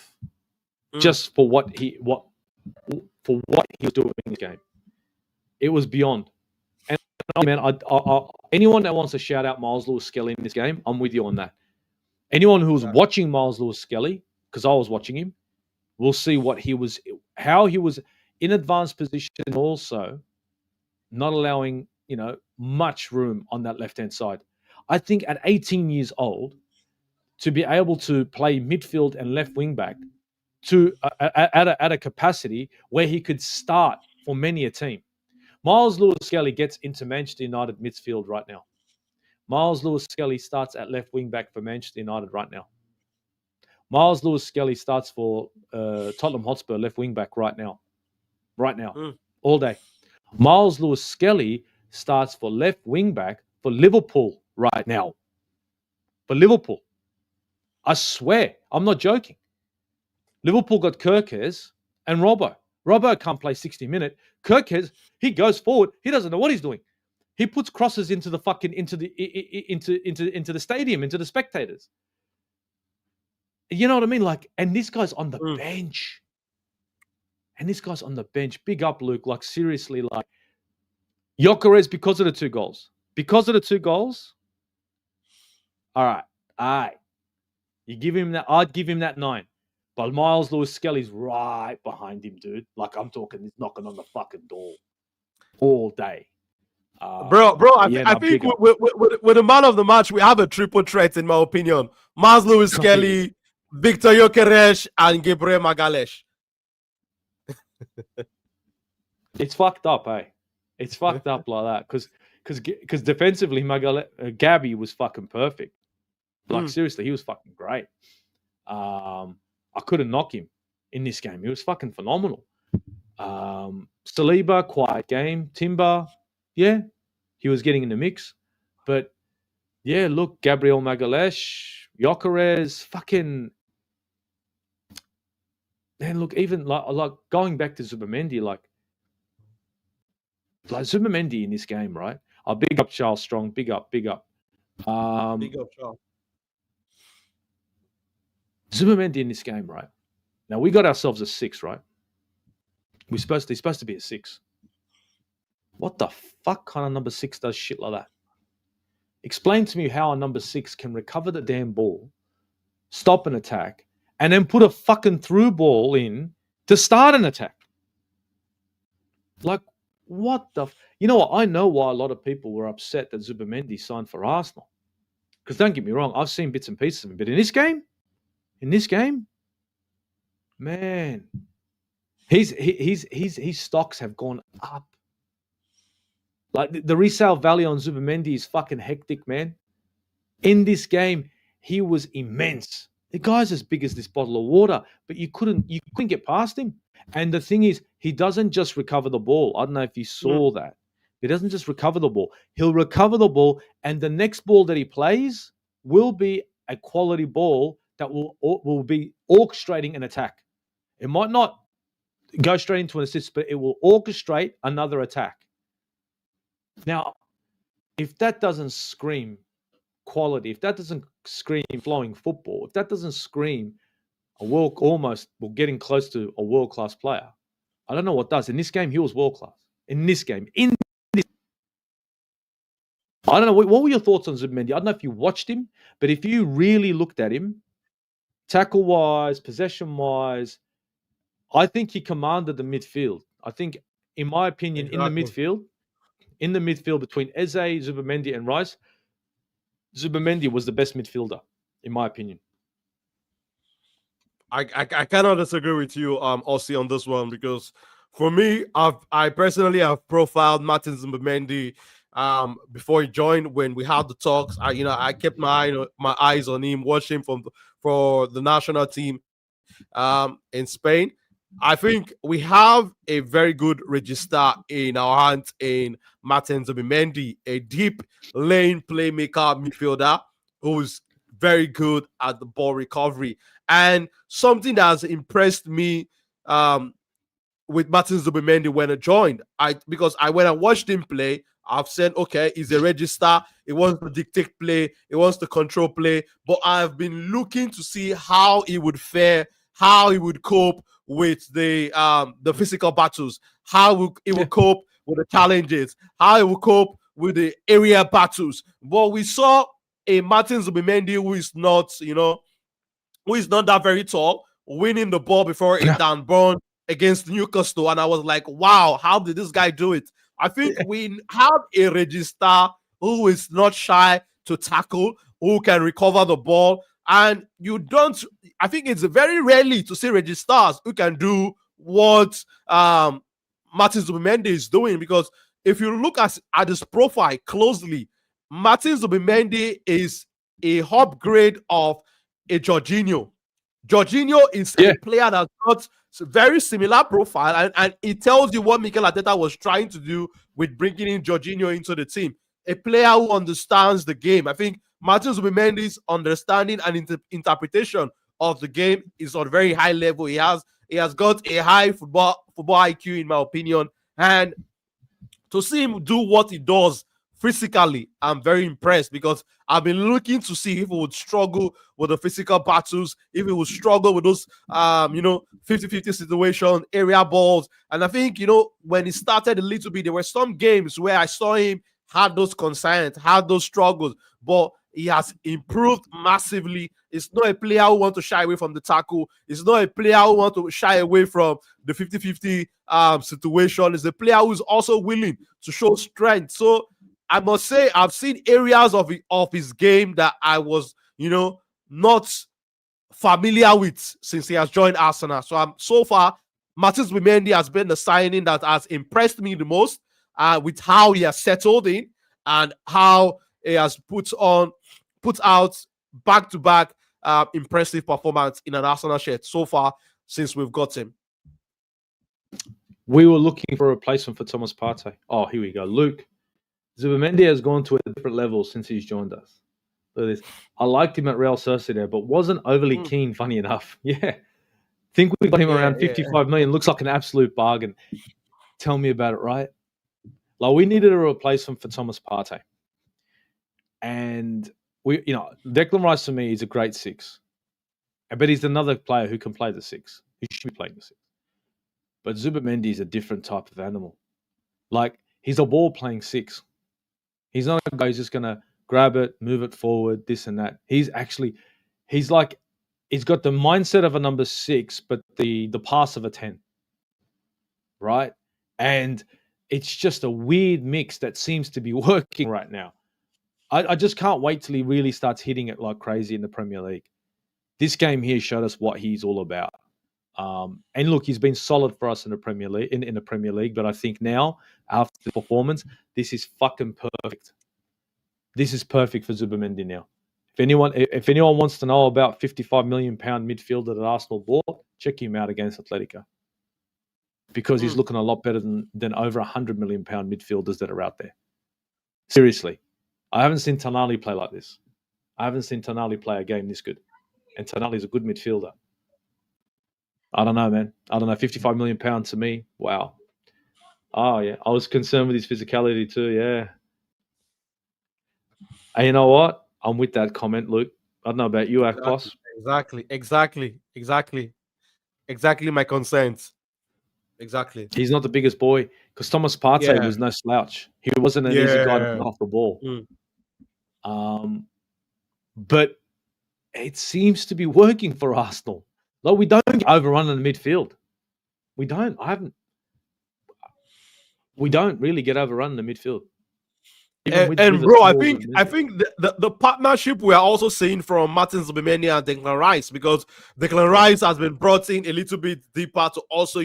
just for what he was doing in this game. It was beyond. And man, anyone that wants to shout out Myles Lewis-Skelly in this game, I'm with you on that. Anyone who was watching Myles Lewis-Skelly, because I was watching him, will see how he was in advanced position, also not allowing much room on that left-hand side. I think at 18 years old, to be able to play midfield and left wing back at a capacity where he could start for many a team. Myles Lewis-Skelly gets into Manchester United midfield right now. Myles Lewis-Skelly starts at left wing back for Manchester United right now. Myles Lewis-Skelly starts for Tottenham Hotspur left wing back right now, all day. Myles Lewis-Skelly starts for left wing back for Liverpool right now. For Liverpool. I swear, I'm not joking. Liverpool got Gyokeres and Robbo. Robbo can't play 60 minutes. Gyokeres, he goes forward. He doesn't know what he's doing. He puts crosses into the fucking into the stadium, into the spectators. You know what I mean? Like, and this guy's on the bench. And this guy's on the bench. Big up, Luke. Like, seriously, like, Gyokeres, because of the 2 goals. Because of the 2 goals. All right. You give him that. I'd give him that 9. But Myles Lewis-Skelly's right behind him, dude. Like, I'm talking, he's knocking on the fucking door all day. Bro, I think with the man of the match, we have a triple threat, in my opinion. Myles Lewis-Skelly, Viktor Gyokeres, and Gabriel Martinelli. It's fucked up, eh? It's fucked up like that because defensively, Gabby was fucking perfect. Like, seriously, he was fucking great. I couldn't knock him in this game. He was fucking phenomenal. Saliba, quiet game. Timber, yeah, he was getting in the mix. But, yeah, look, Gabriel Martinelli, Gyokeres, fucking... Man, look, even like going back to Zubimendi, like Zubimendi in this game, right? I'll big up Charles Strong, big up. Big up, Charles. Zubimendi in this game, right? Now we got ourselves a 6, right? He's supposed to be a 6. What the fuck kind of number 6 does shit like that? Explain to me how a number 6 can recover the damn ball, stop an attack, and then put a fucking through ball in to start an attack. Like, what the... You know what? I know why a lot of people were upset that Zubimendi signed for Arsenal. Because don't get me wrong, I've seen bits and pieces of him. But in this game, man, his stocks have gone up. Like, the resale value on Zubimendi is fucking hectic, man. In this game, he was immense. The guy's as big as this bottle of water, but you couldn't get past him. And the thing is, he doesn't just recover the ball. I don't know if you saw that. He doesn't just recover the ball. He'll recover the ball, and the next ball that he plays will be a quality ball that will be orchestrating an attack. It might not go straight into an assist, but it will orchestrate another attack. Now, if that doesn't scream quality, if that doesn't scream flowing football, if that doesn't scream getting close to a world-class player, I don't know what does. In this game, he was world-class. I don't know. What were your thoughts on Zubimendi? I don't know if you watched him, but if you really looked at him, tackle-wise, possession-wise, I think he commanded the midfield. I think, in my opinion, in the midfield between Eze, Zubimendi, and Rice, Zubimendi was the best midfielder, in my opinion. I cannot disagree with you, Aussie, on this one, because for me, I personally have profiled Martin Zubimendi before he joined. When we had the talks, I kept my eyes on him, watched him for the national team in Spain. I think we have a very good register in our hands in Martin Zubimendi, a deep lane playmaker midfielder who's very good at the ball recovery. And something that has impressed me with Martin Zubimendi when I joined, because when I watched him play, I've said, okay, he's a register. He wants to dictate play. He wants to control play. But I've been looking to see how he would fare, how he would cope with the physical battles, how he would cope with the challenges, how he would cope with the area battles. But we saw a Martin Zubimendi who is not that very tall, winning the ball before it down born against Newcastle. And I was like, wow, how did this guy do it? I think we have a register who is not shy to tackle, who can recover the ball. And I think it's very rarely to see registers who can do what Martin Zubimendi is doing, because if you look at his profile closely, Martin Zubimendi is a upgrade of a Jorginho. Jorginho is a player that's got a very similar profile, and it tells you what Mikel Arteta was trying to do with bringing in Jorginho into the team. a player who understands the game. I think Martin Zubimendi's understanding and interpretation of the game is on a very high level. He has got a high football IQ, in my opinion, and to see him do what he does physically, I'm very impressed, because I've been looking to see if he would struggle with the physical battles, if he would struggle with those 50-50 situation, area balls. And I think, when he started a little bit, there were some games where I saw him had those concerns, had those struggles, but he has improved massively. It's not a player who wants to shy away from the tackle. It's not a player who wants to shy away from the 50-50 situation. It's a player who is also willing to show strength. So I must say, I've seen areas of his game that I was, not familiar with since he has joined Arsenal. So far, Martin Zubimendi has been the signing that has impressed me the most, with how he has settled in and how he has put out back-to-back impressive performance in an Arsenal shirt so far since we've got him. We were looking for a replacement for Thomas Partey. Oh, here we go. Luke, Zubimendi has gone to a different level since he's joined us. Look at this. I liked him at Real Sociedad, but wasn't overly keen, funny enough. Yeah. Think we got him around 55 million. Looks like an absolute bargain. Tell me about it, right? Like, we needed a replacement for Thomas Partey. And Declan Rice to me is a great six. But he's another player who can play the six. He should be playing the six. But Zubimendi is a different type of animal. Like, he's a ball-playing six. He's not a guy who's just going to grab it, move it forward, this and that. He's got the mindset of a number 6, but the pass of a 10. Right? And it's just a weird mix that seems to be working right now. I just can't wait till he really starts hitting it like crazy in the Premier League. This game here showed us what he's all about. And look, he's been solid for us in the Premier League. In the Premier League, but I think now, after the performance, this is fucking perfect. This is perfect for Zubimendi now. If anyone wants to know about £55 million midfielder that Arsenal bought, check him out against Atletico, because he's looking a lot better than over £100 million midfielders that are out there. Seriously, I haven't seen Tonali play like this. I haven't seen Tonali play a game this good, and Tonali's a good midfielder. I don't know, man. I don't know. £55 million to me. Wow. Oh, yeah. I was concerned with his physicality too. Yeah. And you know what? I'm with that comment, Luke. I don't know about you, Akpos. Exactly my concerns. Exactly. He's not the biggest boy, because Thomas Partey was no slouch. He wasn't an easy guy to put off the ball. But it seems to be working for Arsenal. Like, we don't get overrun in the midfield. We don't. We don't really get overrun in the midfield. And bro, I think the partnership we are also seeing from Martin Zubimendi and Declan Rice, because Declan Rice has been brought in a little bit deeper to also,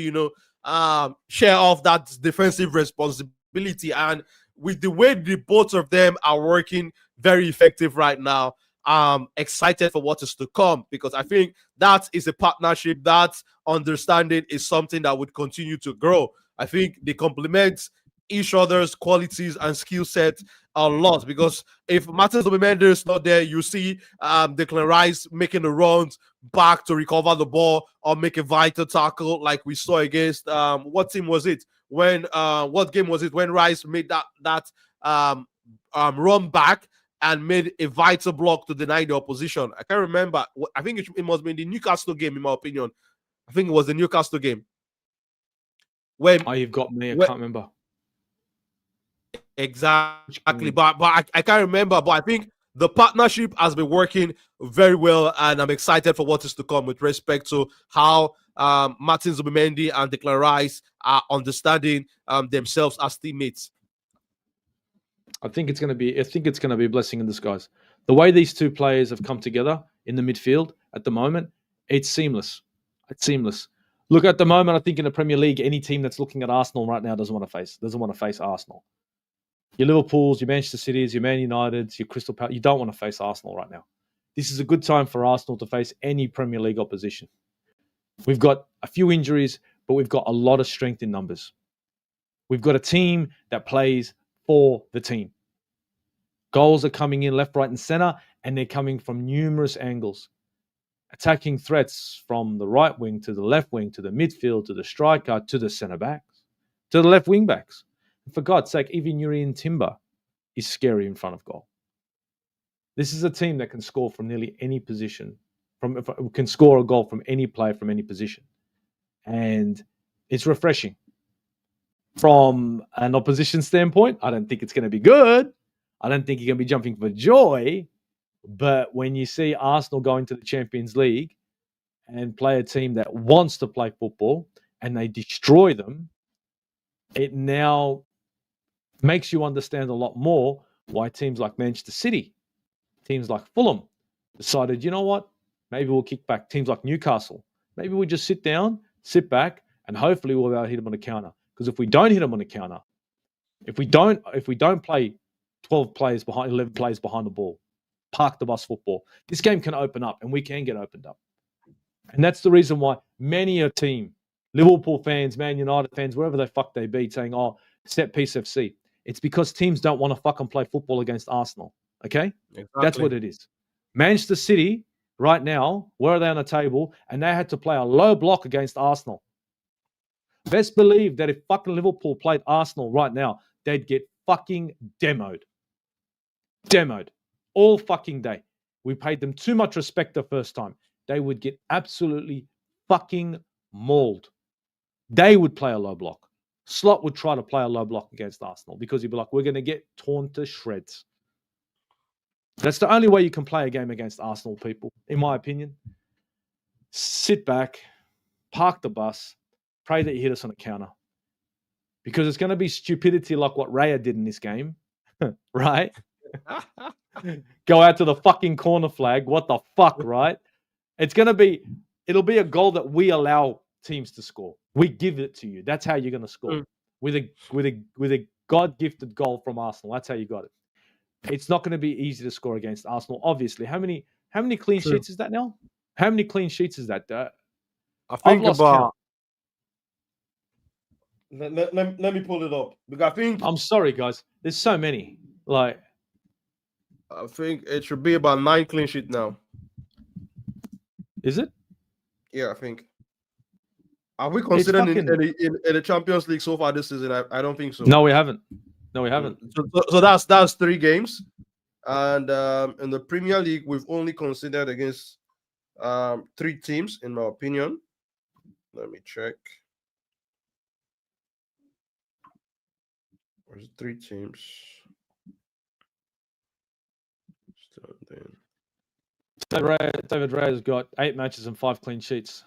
share off that defensive responsibility. And with the way the both of them are working very effective right now, I'm excited for what is to come, because I think that is a partnership, that understanding is something that would continue to grow. I think they complement each other's qualities and skill set a lot, because if Martin Zubimendi is not there, you see Declan Rice making the runs back to recover the ball or make a vital tackle, like we saw against what game was it when Rice made that run back and made a vital block to deny the opposition. I can't remember. I think it must be in the Newcastle game, in my opinion. I think it was the Newcastle game. You've got me. I can't remember. Exactly, but I can't remember. But I think the partnership has been working very well, and I'm excited for what is to come with respect to how Martin Zubimendi and Declan Rice are understanding themselves as teammates. I think it's going to be a blessing in disguise. The way these two players have come together in the midfield at the moment, it's seamless. Look, at the moment, I think in the Premier League, any team that's looking at Arsenal right now doesn't want to face Arsenal. Your Liverpools, your Manchester Cities, your Man Uniteds, your Crystal Palace, you don't want to face Arsenal right now. This is a good time for Arsenal to face any Premier League opposition. We've got a few injuries, but we've got a lot of strength in numbers. We've got a team that plays for the team. Goals are coming in left, right, and center, and they're coming from numerous angles. Attacking threats from the right wing to the left wing to the midfield to the striker to the centre backs to the left wing backs. And for God's sake, even Urian Timber is scary in front of goal. This is a team that can score from nearly any position, can score a goal from any player from any position. And it's refreshing. From an opposition standpoint, I don't think it's going to be good. I don't think you're going to be jumping for joy. But when you see Arsenal go into the Champions League and play a team that wants to play football and they destroy them, it now makes you understand a lot more why teams like Manchester City, teams like Fulham decided, you know what, maybe we'll kick back. Teams like Newcastle, maybe we just sit down, sit back, and hopefully we'll be able to hit them on a counter. Because if we don't hit them on a counter, if we don't play 12 players behind, 11 players behind the ball, park the bus football, this game can open up and we can get opened up. And that's the reason why many a team, Liverpool fans, Man United fans, wherever the fuck they be, saying, oh, set piece FC. It's because teams don't want to fucking play football against Arsenal. Okay? Exactly. That's what it is. Manchester City, right now, where are they on the table? And they had to play a low block against Arsenal. Best believe that if fucking Liverpool played Arsenal right now, they'd get fucking demoed. Demoed. All fucking day. We paid them too much respect the first time. They would get absolutely fucking mauled. They would play a low block. Slot would try to play a low block against Arsenal because he'd be like, we're going to get torn to shreds. That's the only way you can play a game against Arsenal, people, in my opinion. Sit back, park the bus, pray that you hit us on a counter. Because it's going to be stupidity like what Raya did in this game, right? Go out to the fucking corner flag. What the fuck, right? It'll be a goal that we allow teams to score. We give it to you. That's how you're going to score. With a God-gifted goal from Arsenal. That's how you got it. It's not going to be easy to score against Arsenal, obviously. How many clean sheets is that now? How many clean sheets is that? I think about... Let me pull it up. Because I think... I'm sorry, guys. There's so many. I think it should be about 9 clean sheets now. Is it? Yeah, I think. Have we considered in the Champions League so far this season? I don't think so. No, we haven't. So that's 3 games. And in the Premier League, we've only considered against 3 teams, in my opinion. Let me check. Where's 3 teams? David Ray has got 8 matches and 5 clean sheets.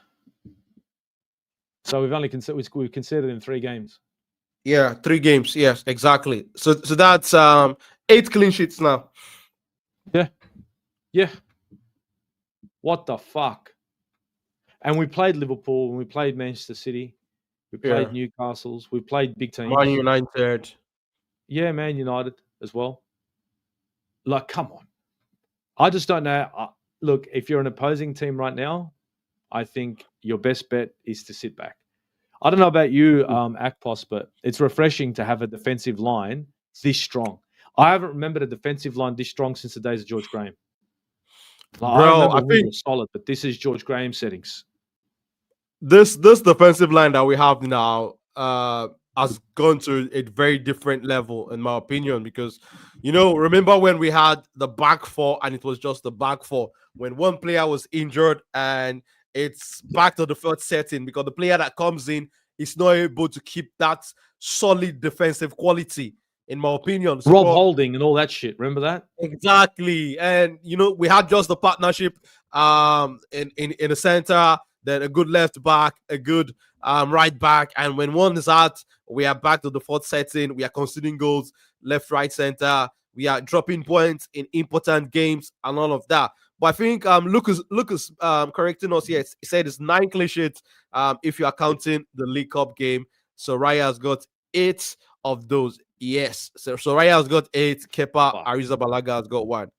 So we've considered in 3 games. Yeah, 3 games. Yes, exactly. So that's 8 clean sheets now. Yeah. What the fuck? And we played Liverpool, and we played Manchester City, we played Newcastle's, we played big teams. Man United. Yeah, Man United as well. Come on. I just don't know. Look, if you're an opposing team right now, I think your best bet is to sit back. I don't know about you, Akpos, but it's refreshing to have a defensive line this strong. I haven't remembered a defensive line this strong since the days of George Graham. I think we were solid, but this is George Graham settings. This defensive line that we have now has gone to a very different level, in my opinion, because, remember when we had the back 4 and it was just the back 4 when one player was injured and it's back to the first setting because the player that comes in is not able to keep that solid defensive quality, in my opinion. Rob Holding and all that shit. Remember that? Exactly. And, we had just the partnership in the center, then a good left back, a good right back. And when one is out, we are back to the fourth setting. We are conceding goals, left, right, center. We are dropping points in important games and all of that. But I think Lucas correcting us here. He said it's 9 clean sheets if you are counting the League Cup game. So Raya has got 8 of those. Yes. So Raya has got 8. Kepa Arrizabalaga has got 1.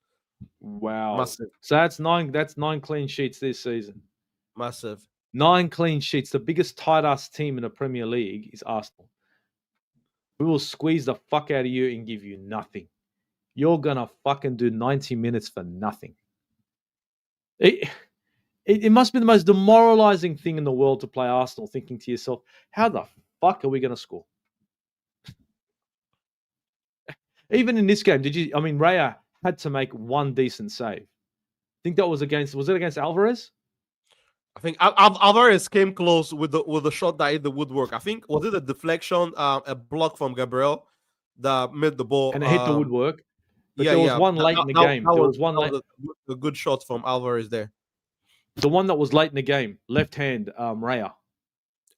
Wow. Massive. So that's 9 clean sheets this season. Massive. 9 clean sheets. The biggest tight-ass team in the Premier League is Arsenal. We will squeeze the fuck out of you and give you nothing. you're gonna fucking do 90 minutes for nothing. It must be the most demoralizing thing in the world to play Arsenal, thinking to yourself, how the fuck are we going to score? Even in this game, Raya had to make one decent save. I think that was it against Alvarez? I think Alvarez came close with the shot that hit the woodwork. I think, was it a deflection, a block from Gabriel that made the ball. And it hit the woodwork. But Yeah, there was yeah. one late in the game. There was one late. A good shot from Alvarez there. The one that was late in the game, left hand, Raya.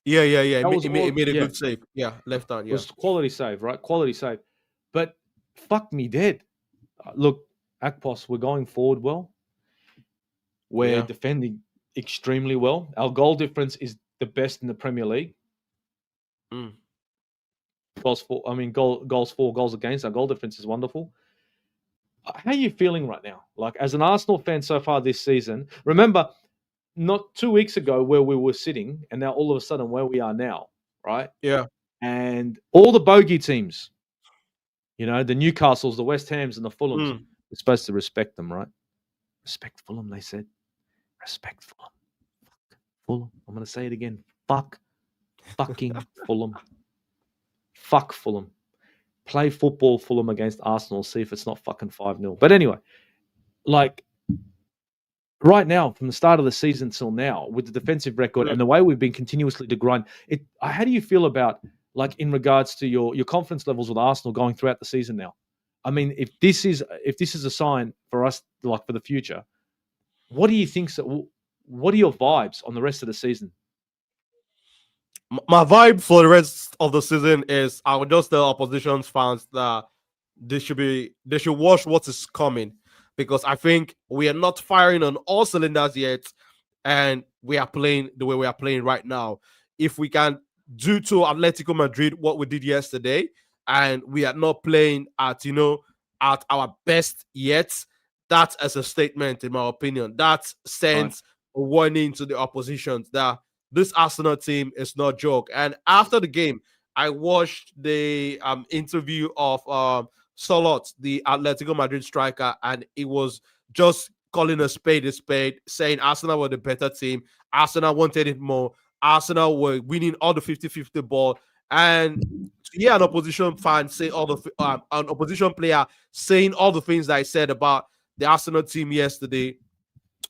Yeah. He made a good save. Yeah, left hand. Yeah, it was quality save, right? Quality save. But fuck me dead. Look, Akpos, we're going forward well. We're defending extremely well. Our goal difference is the best in the Premier League. Goals for, goals against. Our goal difference is wonderful. How are you feeling right now? Like, as an Arsenal fan so far this season, remember, not 2 weeks ago where we were sitting, and now all of a sudden where we are now, right? Yeah. And all the bogey teams, the Newcastles, the West Hams, and the Fulhams, we're supposed to respect them, right? Respect Fulham, they said. Respect Fulham. Fuck Fulham. I'm going to say it again. Fucking Fulham. Fuck Fulham. Play football, Fulham, against Arsenal. See if it's not fucking 5-0. But anyway, like, right now, from the start of the season till now, with the defensive record and the way we've been continuously to grind, how do you feel about, like, in regards to your confidence levels with Arsenal going throughout the season now? I mean, if this is a sign for us, like, for the future, what do you think? What are your vibes on the rest of the season? My vibe for the rest of the season is, I would just tell opposition fans that they should watch what is coming, because I think we are not firing on all cylinders yet, and we are playing the way we are playing right now. If we can do to Atletico Madrid what we did yesterday, and we are not playing at our best yet, that is a statement, in my opinion. That sends a warning to the opposition that this Arsenal team is no joke. And after the game, I watched the interview of Solot, the Atletico Madrid striker, and it was just calling a spade, saying Arsenal were the better team. Arsenal wanted it more. Arsenal were winning all the 50-50 ball. And to hear an opposition fan say an opposition player saying all the things that I said about the Arsenal team yesterday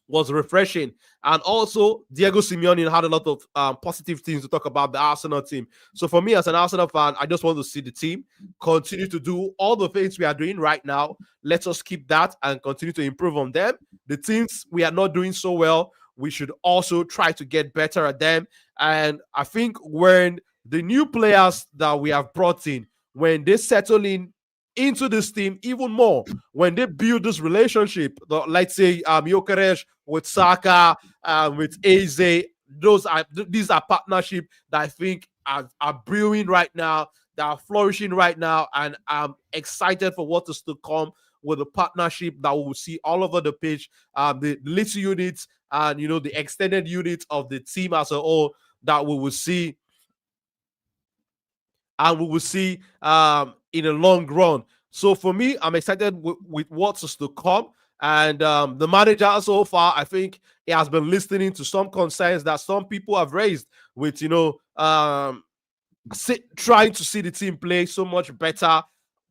was refreshing. And also, Diego Simeone had a lot of positive things to talk about the Arsenal team. So for me, as an Arsenal fan, I just want to see the team continue to do all the things we are doing right now. Let us keep that and continue to improve on them. The teams we are not doing so well, we should also try to get better at them. And I think when the new players that we have brought in, when they settle into this team even more, when they build this relationship, let's say Gyokeres with Saka, with Eze, these are partnerships that I think are brewing right now, that are flourishing right now, and I'm excited for what is to come with the partnership that we will see all over the pitch, the little units and the extended units of the team as a whole that we will see. And we will see in a long run. So for me, I'm excited with what's to come. And the manager so far, I think he has been listening to some concerns that some people have raised with, trying to see the team play so much better.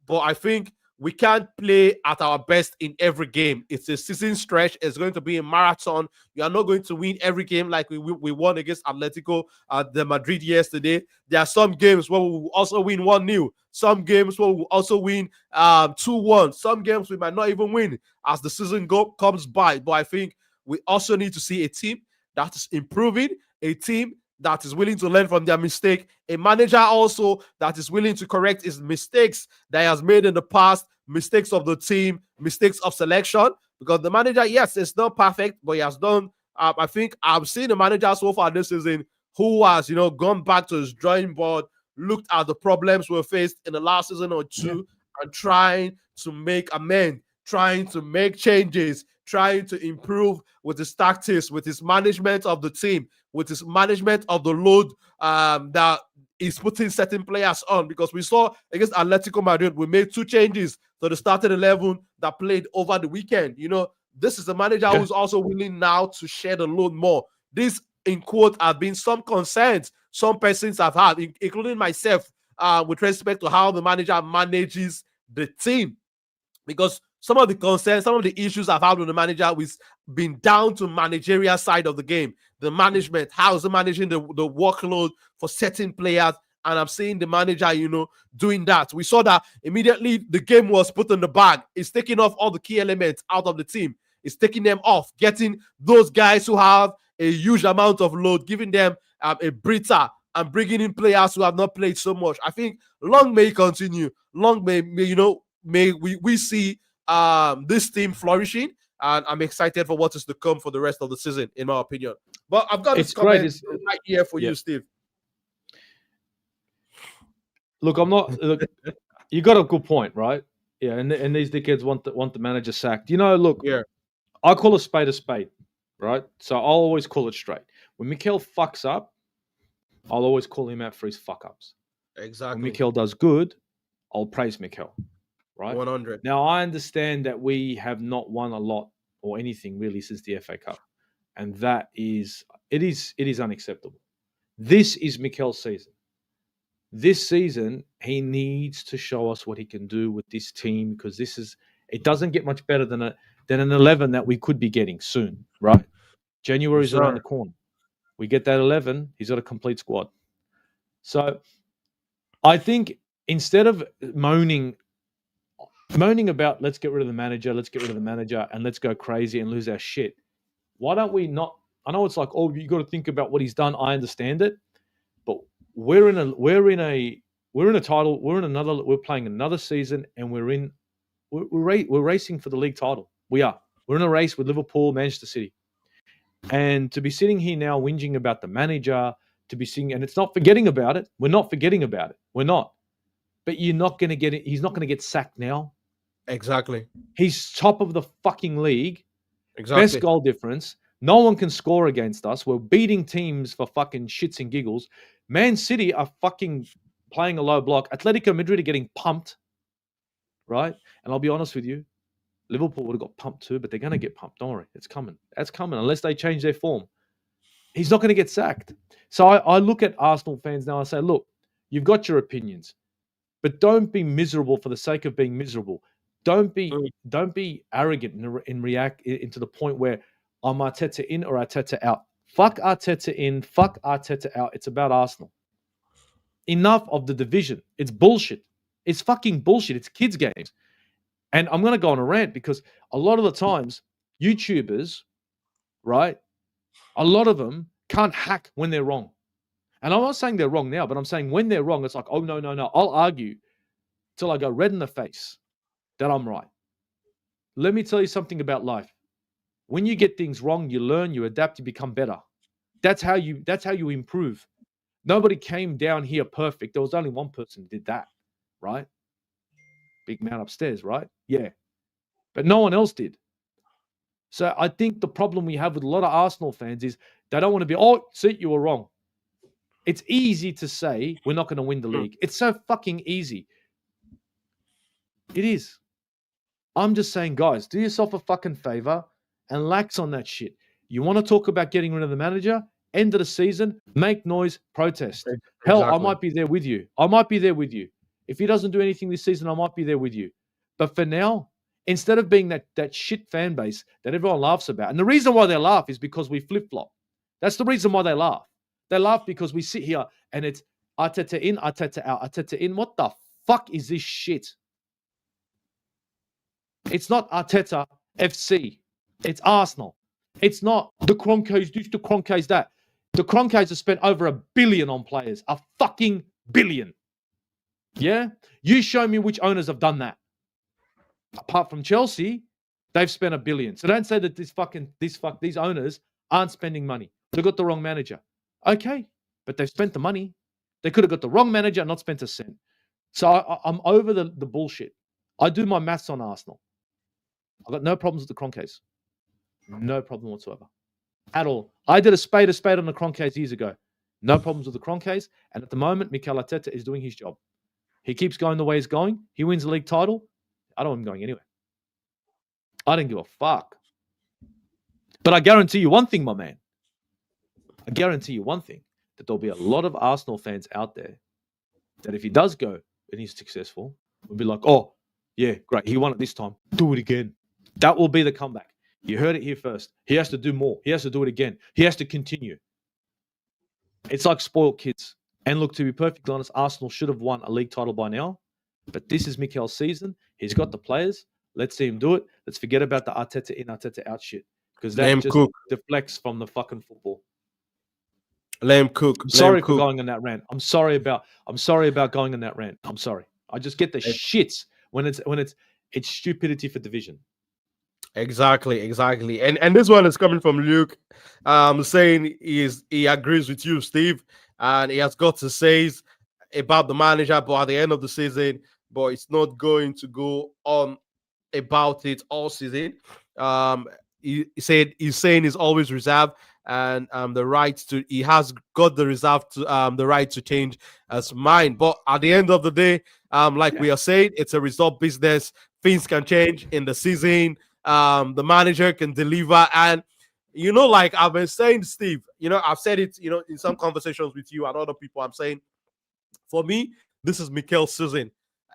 But I think we can't play at our best in every game. It's a season stretch. It's going to be a marathon. You are not going to win every game like we won against Atletico the Madrid yesterday. There are some games where we will also win 1-0. Some games where we will also win 2-1. Some games we might not even win as the season comes by. But I think we also need to see a team that is improving, a team that is willing to learn from their mistake, a manager also that is willing to correct his mistakes that he has made in the past, mistakes of the team, mistakes of selection, because the manager, yes, it's not perfect, but he has done, I think I've seen the manager so far this season who has, gone back to his drawing board, looked at the problems we faced in the last season or two, and trying to make amends, trying to make changes, trying to improve with his tactics, with his management of the team, with his management of the load that is putting certain players on, because we saw against Atletico Madrid, we made 2 changes to the starting 11 that played over the weekend. This is a manager who's also willing now to share the load more. This, in quote, have been some concerns some persons have had, including myself, with respect to how the manager manages the team. Because some of the concerns, some of the issues I've had with the manager has been down to managerial side of the game. The management, how is he managing the workload for certain players? And I'm seeing the manager, doing that. We saw that immediately the game was put in the bag. It's taking off all the key elements out of the team. It's taking them off, getting those guys who have a huge amount of load, giving them a breather, and bringing in players who have not played so much. I think long may continue. Long may we see this team flourishing, and I'm excited for what is to come for the rest of the season, in my opinion. But I've got this comment right here for you, Steve. Look, Look, you got a good point, right? Yeah, and these dickheads want the manager sacked. Look, I call a spade, right? So I'll always call it straight. When Mikel fucks up, I'll always call him out for his fuck-ups. Exactly. When Mikel does good, I'll praise Mikel, right? 100. Now, I understand that we have not won a lot or anything really since the FA Cup, and it is unacceptable. This is Mikel's season. This season, he needs to show us what he can do with this team, because it doesn't get much better than an 11 that we could be getting soon, right? January's around the corner. We get that 11, he's got a complete squad. So I think instead of moaning about let's get rid of the manager, and let's go crazy and lose our shit, why don't we not? I know it's like, oh, you got to think about what he's done. I understand it, but we're in a title. We're playing another season, and we're racing for the league title. We're in a race with Liverpool, Manchester City. And to be sitting here now whinging about the manager, and it's not forgetting about it. We're not forgetting about it. We're not. But you're not going to get it. He's not going to get sacked now. Exactly. He's top of the fucking league. Exactly. Best goal difference. No one can score against us. We're beating teams for fucking shits and giggles. Man City are fucking playing a low block. Atletico Madrid are getting pumped. Right? And I'll be honest with you, Liverpool would have got pumped too, but they're going to get pumped. Don't worry. It's coming. That's coming unless they change their form. He's not going to get sacked. So I look at Arsenal fans now and say, look, you've got your opinions, but don't be miserable for the sake of being miserable. Don't be arrogant and react into the point where I'm Arteta in or Arteta out. Fuck Arteta in, fuck Arteta out. It's about Arsenal. Enough of the division. It's bullshit. It's fucking bullshit. It's kids' games. And I'm going to go on a rant because a lot of the times, YouTubers, right, a lot of them can't hack when they're wrong. And I'm not saying they're wrong now, but I'm saying when they're wrong, it's like, oh, no. I'll argue till I go red in the face that I'm right. Let me tell you something about life. When you get things wrong, you learn, you adapt, you become better. That's how you improve. Nobody came down here perfect. There was only one person who did that, right? Big man upstairs, right? Yeah. But no one else did. So I think the problem we have with a lot of Arsenal fans is they don't want to be, oh, see, you were wrong. It's easy to say we're not going to win the league. It's so fucking easy. It is. I'm just saying, guys, do yourself a fucking favor and lax on that shit. You want to talk about getting rid of the manager? End of the season, make noise, protest. Exactly. Hell, I might be there with you. If he doesn't do anything this season, I might be there with you. But for now, instead of being that shit fan base that everyone laughs about, and the reason why they laugh is because we flip-flop. That's the reason why they laugh. They laugh because we sit here and it's Arteta in, Arteta out, Arteta in. What the fuck is this shit? It's not Arteta FC. It's Arsenal. It's not the Kroenkes this, the Kroenkes that. The Kroenkes have spent over $1 billion on players. $1 fucking billion. Yeah? You show me which owners have done that. Apart from Chelsea, they've spent $1 billion. So don't say that these owners aren't spending money. They got the wrong manager. Okay, but they've spent the money. They could have got the wrong manager and not spent a cent. So I'm over the bullshit. I do my maths on Arsenal. I've got no problems with the Kroenkes. No problem whatsoever. At all. I did a spade on the Kroenkes years ago. No problems with the Kroenkes. And at the moment, Mikel Arteta is doing his job. He keeps going the way he's going. He wins the league title. I don't want him going anywhere. I don't give a fuck. But I guarantee you one thing, my man. I guarantee you one thing, that there'll be a lot of Arsenal fans out there that if he does go and he's successful, will be like, oh, yeah, great. He won it this time. Do it again. That will be the comeback. You heard it here first. He has to do more. He has to do it again. He has to continue. It's like spoiled kids. And look, to be perfectly honest, Arsenal should have won a league title by now. But this is Mikel's season. He's got the players. Let's see him do it. Let's forget about the Arteta in, Arteta out shit. Because that just deflects from the fucking football. Let him cook. Sorry for going on that rant. I'm sorry about going on that rant. I'm sorry. I just get the shits when it's stupidity for division. Exactly. And this one is coming from Luke, saying he agrees with you, Steve, and he has got to say about the manager, but at the end of the season, but it's not going to go on about it all season. He said he's saying he's always reserved, and the right to he has got the reserve to the right to change his mind. But at the end of the day, we are saying, it's a result business. Things can change in the season. The manager can deliver, and like I've been saying, Steve, I've said it, in some conversations with you and other people. I'm saying, for me, this is Mikel's season.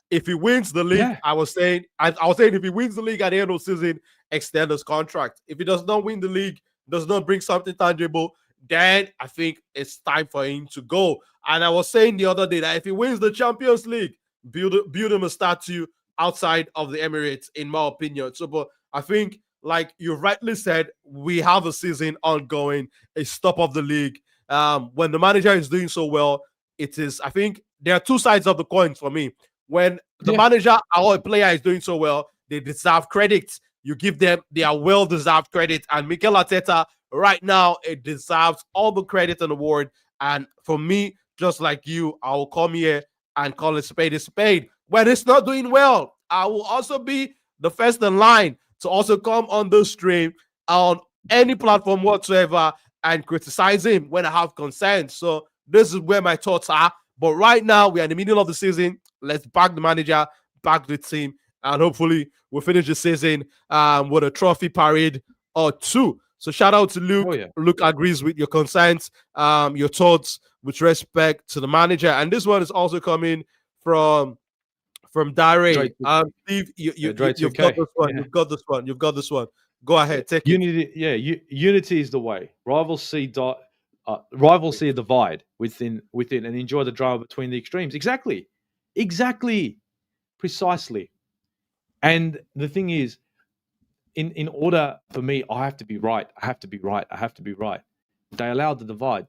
If he wins the league, I was saying if he wins the league at the end of the season, extend his contract. If he does not win the league, does not bring something tangible, then I think it's time for him to go. And I was saying the other day that if he wins the Champions League, build him a statue outside of the Emirates, in my opinion. So, but I think, like you rightly said, we have a season ongoing, a stop of the league. When the manager is doing so well, it is, I think there are two sides of the coin for me. When the manager or a player is doing so well, they deserve credit. You give them their well-deserved credit. And Mikel Arteta, right now, it deserves all the credit and award. And for me, just like you, I will come here and call it spade a spade. When it's not doing well, I will also be the first in line to also come on the stream on any platform whatsoever and criticize him when I have concerns. So this is where my thoughts are. But right now, we are in the middle of the season. Let's back the manager, back the team, and hopefully we'll finish the season with a trophy parade or two. So shout out to Luke. Luke agrees with your concerns, your thoughts with respect to the manager. And this one is also coming from Dare. Steve, you've got this one. Yeah. You've got this one. Go ahead, take unity. It. Yeah, unity is the way. Rivals see a divide within, and enjoy the drama between the extremes. Exactly, precisely. And the thing is, in order for me, I have to be right. They allowed the divide,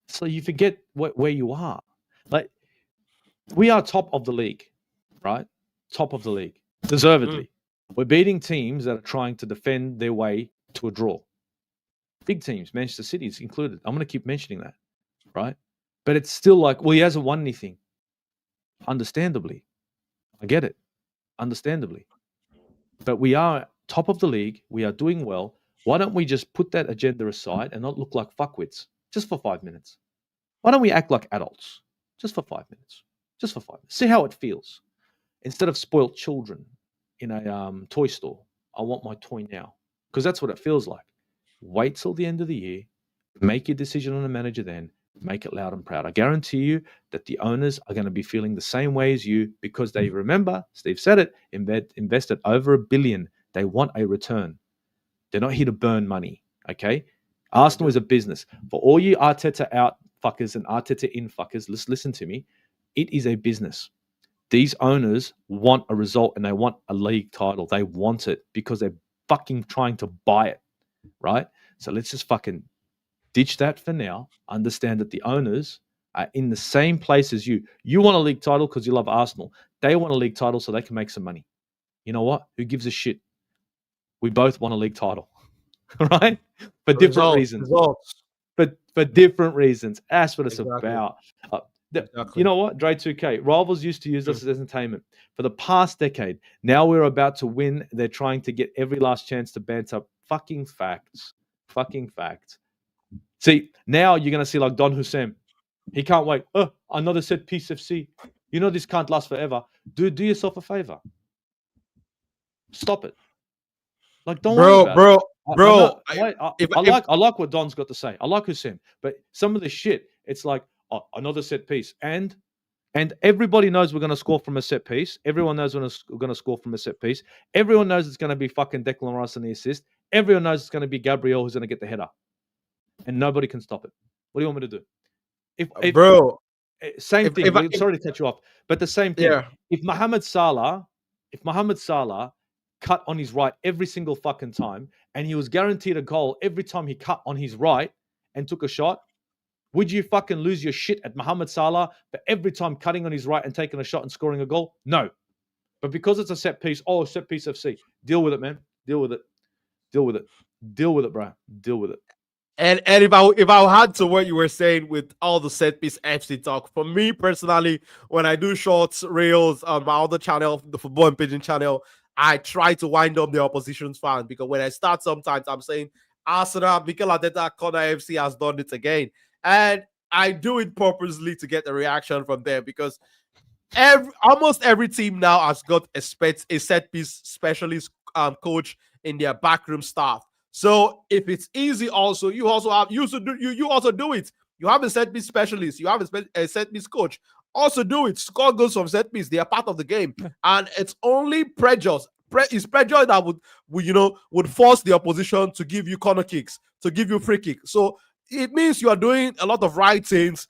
so you forget where you are. Like, we are top of the league, right? Top of the league, deservedly. We're beating teams that are trying to defend their way to a draw. Big teams, Manchester City is included. I'm going to keep mentioning that, right? But it's still like, well, he hasn't won anything. Understandably. I get it. Understandably. But we are top of the league. We are doing well. Why don't we just put that agenda aside and not look like fuckwits just for 5 minutes? Why don't we act like adults just for 5 minutes? Just for 5 minutes. See how it feels. Instead of spoiled children in a toy store, I want my toy now. Because that's what it feels like. Wait till the end of the year. Make your decision on a manager then. Make it loud and proud. I guarantee you that the owners are going to be feeling the same way as you, because they remember, Steve said it, invested over $1 billion. They want a return. They're not here to burn money, okay? Arsenal is a business. For all you Arteta out fuckers and Arteta in fuckers, listen to me. It is a business. These owners want a result and they want a league title. They want it because they're fucking trying to buy it, right? So let's just fucking ditch that for now. Understand that the owners are in the same place as you. You want a league title because you love Arsenal. They want a league title so they can make some money. You know what? Who gives a shit? We both want a league title, right? For different reasons. But for different reasons. That's what it's about. You know what? Dre 2K. Rivals used to use us as entertainment for the past decade. Now we're about to win. They're trying to get every last chance to banter. Fucking facts. See, now you're going to see like Don Hussein. He can't wait. Oh, another set piece FC. You know this can't last forever. Do yourself a favor. Stop it. Like, don't worry about it. Bro. I like what Don's got to say. I like Hussein, but some of the shit, it's like, oh, another set piece, and everybody knows we're going to score from a set piece. Everyone knows we're going to score from a set piece. Everyone knows it's going to be fucking Declan Rice on the assist. Everyone knows it's going to be Gabriel who's going to get the header, and nobody can stop it. What do you want me to do? Same thing. Sorry to cut you off, but the same thing. Yeah. If Mohamed Salah cut on his right every single fucking time, and he was guaranteed a goal every time he cut on his right and took a shot, would you fucking lose your shit at Mohamed Salah for every time cutting on his right and taking a shot and scoring a goal? No. But because it's a set piece, set piece FC. Deal with it, man. Deal with it. Deal with it. Deal with it, bro. Deal with it. And if I had to what you were saying with all the set piece FC talk, for me personally, when I do shorts, reels on my other channel, the Football and Pigeon channel, I try to wind up the opposition's fans, because when I start, sometimes I'm saying Arsenal, Mikel Arteta, Corner FC has done it again, and I do it purposely to get a reaction from them, because almost every team now has got a set piece specialist coach in their backroom staff. So if it's easy, also you also do it. You have a set piece specialist, you have a set piece coach. Also do it. Score goals from set piece. They are part of the game, and it's only pressure that would force the opposition to give you corner kicks, to give you free kicks. So it means you are doing a lot of right things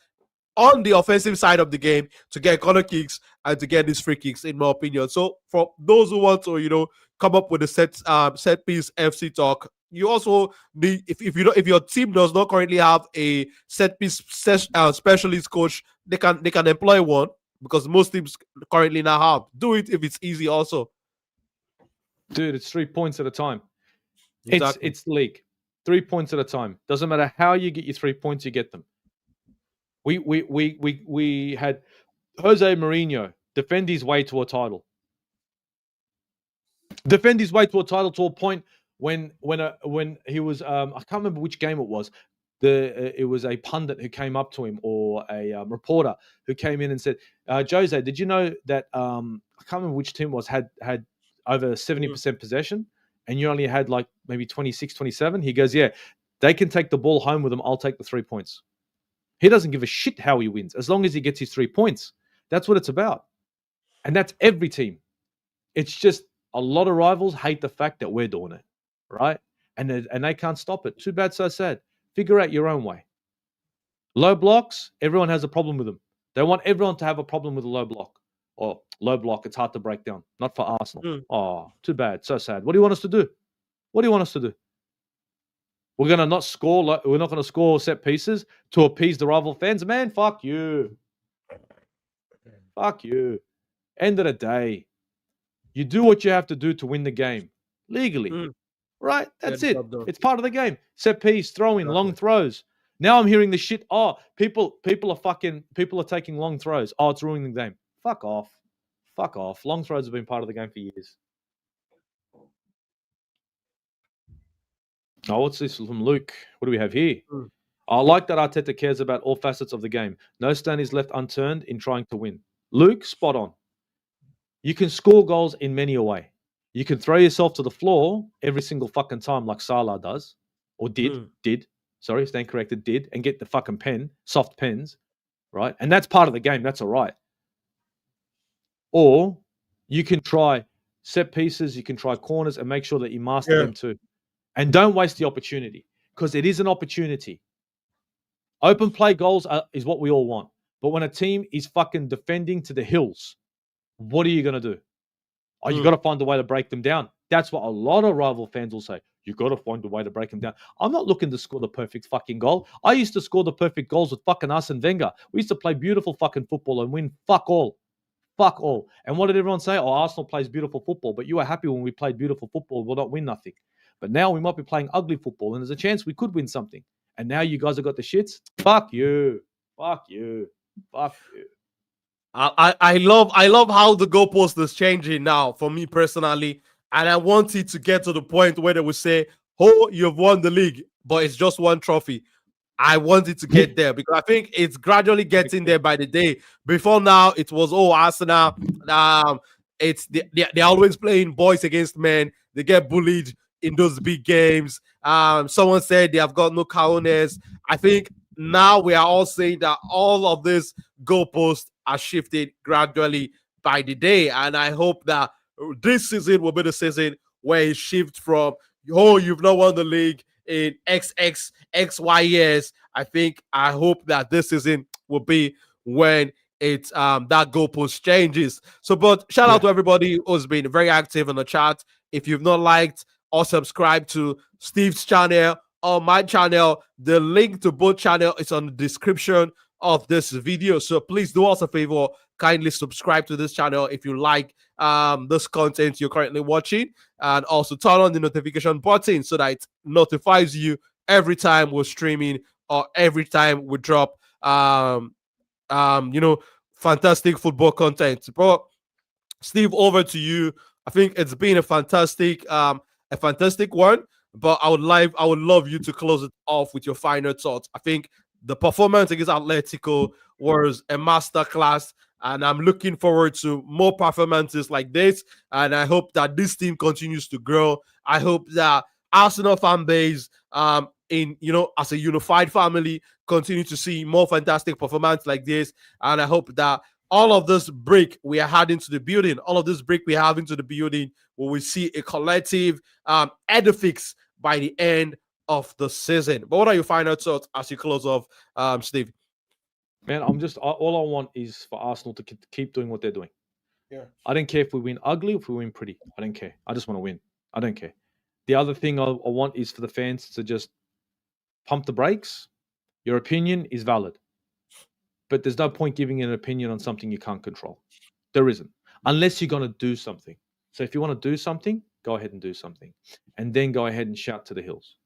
on the offensive side of the game to get corner kicks and to get these free kicks, in my opinion. So for those who want to, come up with a set piece FC talk, you also need, if your team does not currently have a set piece specialist coach, they can employ one, because most teams currently now have. Do it if it's easy also. Dude, it's 3 points at a time. Exactly. It's the league. 3 points at a time. Doesn't matter how you get your 3 points, you get them. We had Jose Mourinho defend his way to a title. Defend his way to a title to a point when he was I can't remember which game it was. It was a pundit who came up to him, or a reporter who came in and said, Jose, did you know that I can't remember which team it was had over 70% possession, and you only had like maybe 26, 27? He goes, yeah, they can take the ball home with them. I'll take the 3 points. He doesn't give a shit how he wins, as long as he gets his 3 points. That's what it's about. And that's every team. It's just a lot of rivals hate the fact that we're doing it, right? And they can't stop it. Too bad, so sad. Figure out your own way. Low blocks, everyone has a problem with them. They want everyone to have a problem with a low block. Or low block, it's hard to break down. Not for Arsenal. Oh, too bad, so sad. What do you want us to do? What do you want us to do? We're going to not score. We're not going to score set pieces to appease the rival fans. Man, fuck you. Fuck you. End of the day, you do what you have to do to win the game legally. Right? That's it. It's part of the game. Set piece, throw in, long throws. Now I'm hearing the shit. Oh, people are taking long throws. Oh, it's ruining the game. Fuck off. Fuck off. Long throws have been part of the game for years. Oh, what's this from Luke? What do we have here? I like that Arteta cares about all facets of the game. No stone is left unturned in trying to win. Luke, spot on. You can score goals in many a way. You can throw yourself to the floor every single fucking time like Salah does. Or did. Sorry, stand corrected, did. And get the fucking pen, soft pens. Right? And that's part of the game. That's all right. Or you can try set pieces. You can try corners and make sure that you master them too. And don't waste the opportunity, because it is an opportunity. Open play goals is what we all want. But when a team is fucking defending to the hills, what are you going to do? Oh, you got to find a way to break them down. That's what a lot of rival fans will say. You got to find a way to break them down. I'm not looking to score the perfect fucking goal. I used to score the perfect goals with fucking Arsene Wenger. We used to play beautiful fucking football and win fuck all. Fuck all. And what did everyone say? Oh, Arsenal plays beautiful football. But you were happy when we played beautiful football. We'll not win nothing. But now we might be playing ugly football, and there's a chance we could win something. And now you guys have got the shits. Fuck you. Fuck you. Fuck you. I love how the goalpost is changing now for me personally. And I want it to get to the point where they will say, oh, you've won the league, but it's just one trophy. I want it to get there because I think it's gradually getting there by the day. Before now, it was Arsenal. They're always playing boys against men. They get bullied in those big games. Someone said they have got no cojones. I think now we are all saying that all of this goalposts are shifted gradually by the day, and I hope that this season will be the season where it shifts from you've not won the league in XY years. I hope that this season will be when it's that goalpost changes. So, but shout out to everybody who's been very active in the chat. If you've not liked or subscribed to Steve's channel or my channel, the link to both channel is on the description of this video. So please do us a favor, kindly subscribe to this channel if you like this content you're currently watching, and also turn on the notification button so that it notifies you every time we're streaming or every time we drop fantastic football content. But Steve, over to you. I think it's been a fantastic one, but I would love you to close it off with your final thoughts. I think the performance against Atletico was a masterclass, and I'm looking forward to more performances like this. And I hope that this team continues to grow. I hope that Arsenal fan base, as a unified family, continue to see more fantastic performance like this. And I hope that all of this break we are having into the building, we will see a collective edifice by the end of the season. But what are your final thoughts as you close off, Steve? Man, all I want is for Arsenal to keep doing what they're doing. Yeah. I don't care if we win ugly or if we win pretty. I don't care. I just want to win. I don't care. The other thing I want is for the fans to just pump the brakes. Your opinion is valid, but there's no point giving an opinion on something you can't control. There isn't, unless you're going to do something. So if you want to do something, go ahead and do something, and then go ahead and shout to the hills.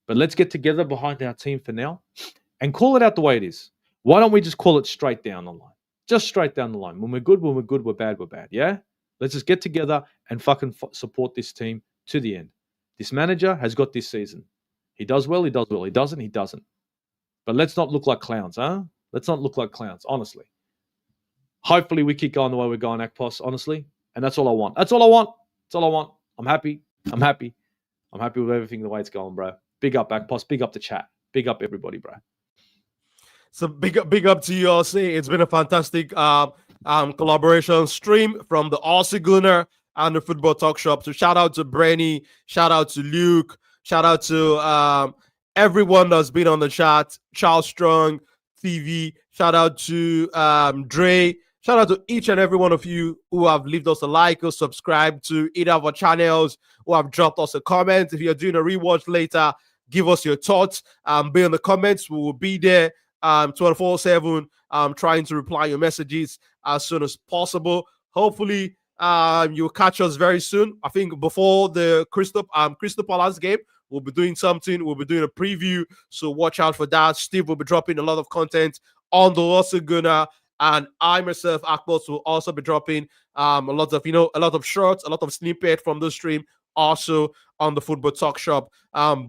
But let's get together behind our team for now and call it out the way it is. Why don't we just call it straight down the line? Just straight down the line. When we're good, we're bad, we're bad. Yeah? Let's just get together and fucking support this team to the end. This manager has got this season. He does well, he does well. He doesn't, he doesn't. But let's not look like clowns, huh? Let's not look like clowns, honestly. Hopefully we keep going the way we're going, Akpos, honestly. And that's all I want. That's all I want. I'm happy. I'm happy with everything the way it's going, bro. Big up, Akpos. Big up the chat. Big up everybody, bro. So big up to you all. It's been a fantastic collaboration stream from the Aussie Gooner and the Football Talk Shop. So shout out to Brenny, shout out to Luke, shout out to everyone that's been on the chat. Charles Strong TV, shout out to Dre, shout out to each and every one of you who have left us a like or subscribe to either of our channels, who have dropped us a comment. If you're doing a rewatch later, give us your thoughts. Be in the comments. We will be there 24/7 trying to reply your messages as soon as possible. Hopefully you'll catch us very soon. I think before the Crystal Palace game, we'll be doing something. We'll be doing a preview, so watch out for that. Steve will be dropping a lot of content on the Aussie Gooner, and I myself, Akpos, will also be dropping a lot of shorts, a lot of snippet from the stream, also on the Football Talk Shop.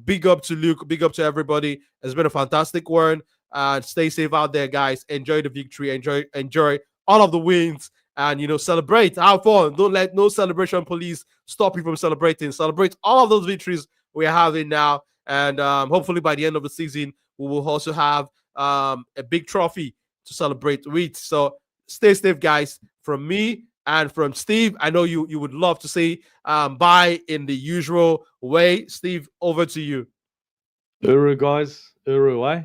Big up to Luke, big up to everybody. It's been a fantastic one. Stay safe out there, guys. Enjoy the victory. Enjoy all of the wins, and celebrate. Have fun. Don't let no celebration police stop you from celebrating. Celebrate all of those victories we are having now, and hopefully by the end of the season we will also have a big trophy to celebrate with. So stay safe, guys. From me and from Steve, I know you would love to say bye in the usual way. Steve, over to you. Uru, guys. Uru, eh?